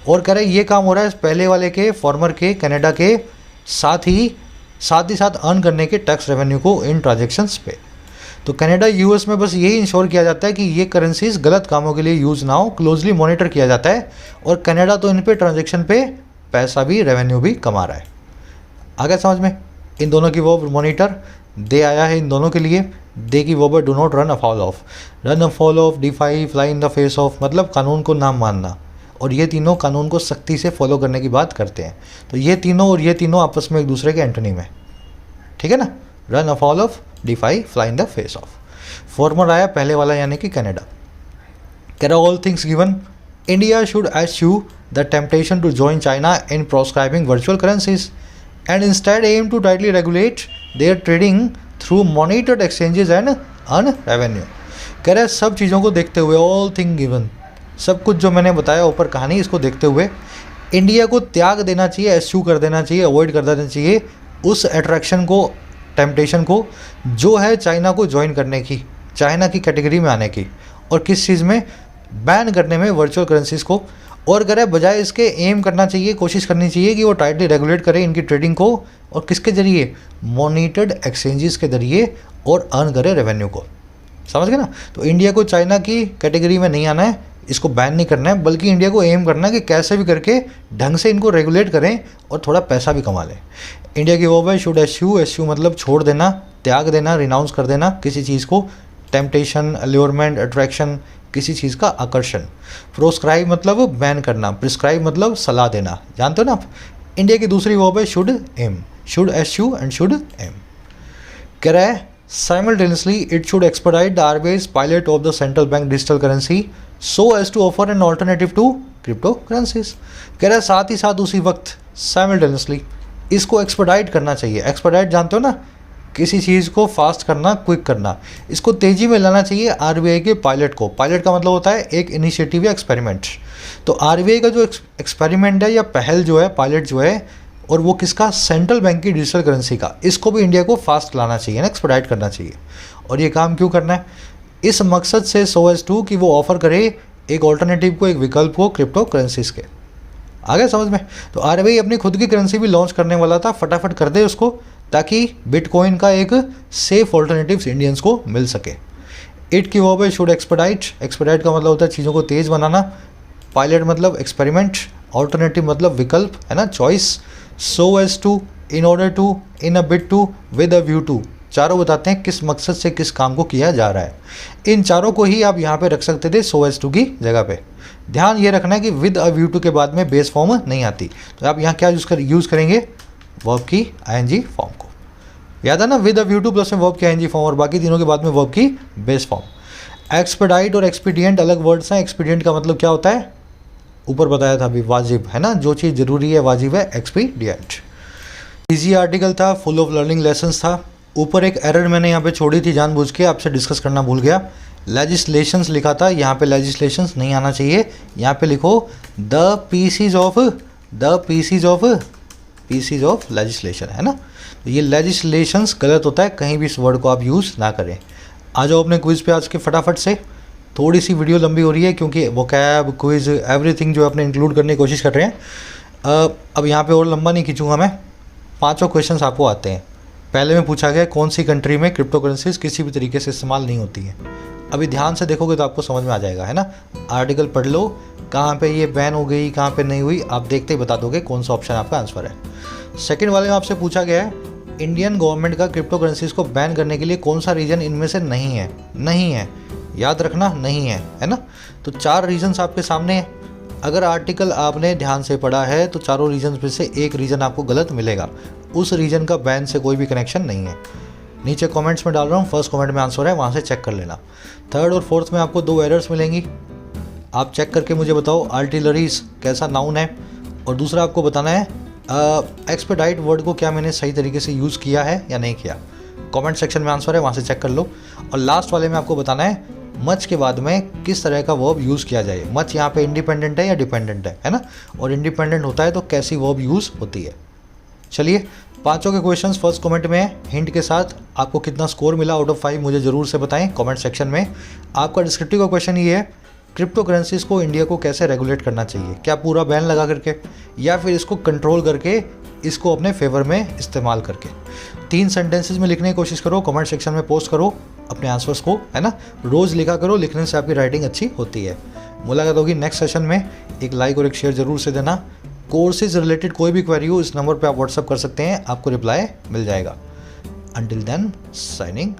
और कह रहे ये काम हो रहा है पहले वाले के, फॉर्मर के, कनाडा के साथ ही साथ अर्न करने के टैक्स रेवेन्यू को इन ट्रांजेक्शन्स पे। तो कनाडा यूएस में बस यही इंश्योर किया जाता है कि ये करेंसीज गलत कामों के लिए यूज़ ना हो, क्लोजली मॉनिटर किया जाता है, और कनाडा तो इन पे ट्रांजेक्शन पे पैसा भी, रेवेन्यू भी कमा रहा है। आ गया समझ में। इन दोनों की वर्ब मॉनिटर, दे आया है इन दोनों के लिए। दे की verb do not run afoul of, run afoul of, defy, fly in the face of, मतलब कानून को ना मानना, और ये तीनों कानून को सख्ती से फॉलो करने की बात करते हैं। तो ये तीनों और ये तीनों आपस में एक दूसरे के एंटोनिम है, ठीक है ना। Run afoul of, defy, fly in the face of. Former आया पहले वाला यानी कि कनाडा। कह रहा all things given, India should eschew the temptation to join China in proscribing virtual currencies and instead aim to tightly regulate their trading through monitored exchanges and earn revenue. कह रहा है सब चीज़ों को देखते हुए, ऑल थिंग गिवन, सब कुछ जो मैंने बताया ऊपर कहानी, इसको देखते हुए इंडिया को त्याग देना चाहिए, एश्यू कर देना चाहिए, अवॉइड कर देना चाहिए उस अट्रैक्शन को, टेम्पटेशन को जो है चाइना को ज्वाइन करने की, चाइना की कैटेगरी में आने की, और किस चीज़ में, बैन करने में वर्चुअल करेंसीज को। और अगर बजाय इसके एम करना चाहिए, कोशिश करनी चाहिए कि वो टाइटली रेगुलेट करे इनकी ट्रेडिंग को, और किसके ज़रिए, मॉनिटर्ड एक्सचेंजेस के ज़रिए, और अर्न करे रेवेन्यू को। समझ गए ना। तो इंडिया को चाइना की कैटेगरी में नहीं आना है, इसको बैन नहीं करना है, बल्कि इंडिया को एम करना है कि कैसे भी करके ढंग से इनको रेगुलेट करें और थोड़ा पैसा भी कमा लें। इंडिया की वर्ब है शुड एश्यू, एश्यू मतलब छोड़ देना, त्याग देना, रिनाउंस कर देना किसी चीज़ को, टेम्पटेशन, अल्योरमेंट, अट्रैक्शन, किसी चीज़ का आकर्षण। प्रोस्क्राइब मतलब बैन करना, प्रिस्क्राइब मतलब सलाह देना, जानते हो ना आप। इंडिया की दूसरी वर्ब है should aim, should eschew and should aim. कह रहा है Simultaneously, it should expedite the RBI's pilot of the central bank digital currency so as to offer an alternative to cryptocurrencies. कह रहा है साथ ही साथ उसी वक्त simultaneously इसको एक्सपेडाइट करना चाहिए। एक्सपेडाइट जानते हो ना, किसी चीज़ को फास्ट करना, क्विक करना, इसको तेज़ी में लाना चाहिए आरबीआई के पायलट को। पायलट का मतलब होता है एक इनिशिएटिव या एक्सपेरिमेंट। तो आरबीआई का जो एक्सपेरिमेंट है या पहल जो है, पायलट जो है, और वो किसका, सेंट्रल बैंक की डिजिटल करेंसी का, इसको भी इंडिया को फास्ट लाना चाहिए ना, एक्सपेडाइट करना चाहिए। और ये काम क्यों करना है, इस मकसद से सो एज टू कि वो ऑफर करे एक ऑल्टरनेटिव को, एक विकल्प को क्रिप्टो करेंसीज के। आ गया समझ में। तो आरबीआई अपनी खुद की करेंसी भी लॉन्च करने वाला था, फटाफट कर दे उसको, ताकि बिटकॉइन का एक सेफ ऑल्टरनेटिव इंडियंस को मिल सके। इट की वर्ब शुड एक्सपेडाइट। एक्सपेडाइट का मतलब होता है चीज़ों को तेज़ बनाना, पायलट मतलब एक्सपेरिमेंट, ऑल्टरनेटिव मतलब विकल्प, है ना, choice, so as to, in order to, in a bid to, with a view to. चारों बताते हैं किस मकसद से किस काम को किया जा रहा है। इन चारों को ही आप यहाँ पे रख सकते थे सो एज टू की जगह पे। ध्यान ये रखना है कि विद अ व्यू टू के बाद में बेस फॉर्म नहीं आती, तो आप यहाँ क्या यूज़ करेंगे, वर्ब की आईएनजी फॉर्म को। याद है ना, with a view two plus में वर्ब की आईएनजी फॉर्म और बाकी तीनों के बाद में वर्ब की बेस फॉर्म। एक्सपेडाइट और एक्सपीडियंट अलग वर्ड्स हैं। एक्सपीडियंट का मतलब क्या होता है, ऊपर बताया था अभी, वाजिब, है ना, जो चीज़ ज़रूरी है वाजिब है एक्सपीडियंट। इजी आर्टिकल था, फुल ऑफ लर्निंग लेसन्स था। ऊपर एक एरर मैंने यहाँ पे छोड़ी थी जानबूझ के, आपसे डिस्कस करना भूल गया। लेजिस्लेशंस लिखा था, यहाँ पे लेजिस्लेशंस नहीं आना चाहिए, यहाँ पे लिखो द पीसीज ऑफ लेजिस्लेशन, है ना। तो ये लेजिस्लेशंस गलत होता है, कहीं भी इस वर्ड को आप यूज़ ना करें। आ जाओ अपने क्विज़ पे आज के फटाफट से। थोड़ी सी वीडियो लंबी हो रही है क्योंकि वोकैब, क्विज़, एवरीथिंग जो अपने इंक्लूड करने की कोशिश कर रहे हैं। अब यहाँ पे और लंबा नहीं खींचूंगा मैं। 5 क्वेश्चंस आपको आते हैं। पहले में पूछा गया कौन सी कंट्री में क्रिप्टो करेंसीज किसी भी तरीके से इस्तेमाल नहीं होती है। अभी ध्यान से देखोगे तो आपको समझ में आ जाएगा, है ना। आर्टिकल पढ़ लो, कहाँ पे ये बैन हो गई, कहाँ पे नहीं हुई, आप देखते ही बता दोगे कौन सा ऑप्शन आपका आंसर है। सेकंड वाले में आपसे पूछा गया है इंडियन गवर्नमेंट का क्रिप्टो करेंसीज को बैन करने के लिए कौन सा रीज़न इनमें से नहीं है, याद रखना, नहीं है ना। तो 4 रीजन्स आपके सामने हैं। अगर आर्टिकल आपने ध्यान से पढ़ा है तो चारों रीजन में से एक रीज़न आपको गलत मिलेगा, उस रीजन का बैन से कोई भी कनेक्शन नहीं है। नीचे कमेंट्स में डाल रहा हूँ, फर्स्ट कमेंट में आंसर है, वहाँ से चेक कर लेना। थर्ड और फोर्थ में आपको 2 एरर्स मिलेंगी, आप चेक करके मुझे बताओ आर्टिलरीज कैसा नाउन है, और दूसरा आपको बताना है एक्सपेडाइट वर्ड को क्या मैंने सही तरीके से यूज़ किया है या नहीं किया। कमेंट सेक्शन में आंसर है, वहाँ से चेक कर लो। और लास्ट वाले में आपको बताना है मच के बाद में किस तरह का वर्ब यूज़ किया जाए। मच यहाँ पे इंडिपेंडेंट है या डिपेंडेंट है ना, और इंडिपेंडेंट होता है तो कैसी वर्ब यूज़ होती है। चलिए 5 के क्वेश्चंस फर्स्ट कमेंट में है, हिंट के साथ। आपको कितना स्कोर मिला आउट ऑफ 5 मुझे ज़रूर से बताएं कमेंट सेक्शन में। आपका डिस्क्रिप्टिव का क्वेश्चन ये है, क्रिप्टो करेंसीज को इंडिया को कैसे रेगुलेट करना चाहिए, क्या पूरा बैन लगा करके या फिर इसको कंट्रोल करके, इसको अपने फेवर में इस्तेमाल करके। 3 सेंटेंसेस में लिखने की कोशिश करो, कमेंट सेक्शन में पोस्ट करो अपने आंसर्स को, है ना। रोज़ लिखा करो, लिखने से आपकी राइटिंग अच्छी होती है। मुलाकात होगी नेक्स्ट सेशन में। एक लाइक और एक शेयर ज़रूर से देना। कोर्सेज रिलेटेड कोई भी क्वेरी हो इस नंबर पे आप व्हाट्सअप कर सकते हैं, आपको रिप्लाई मिल जाएगा। Until then, signing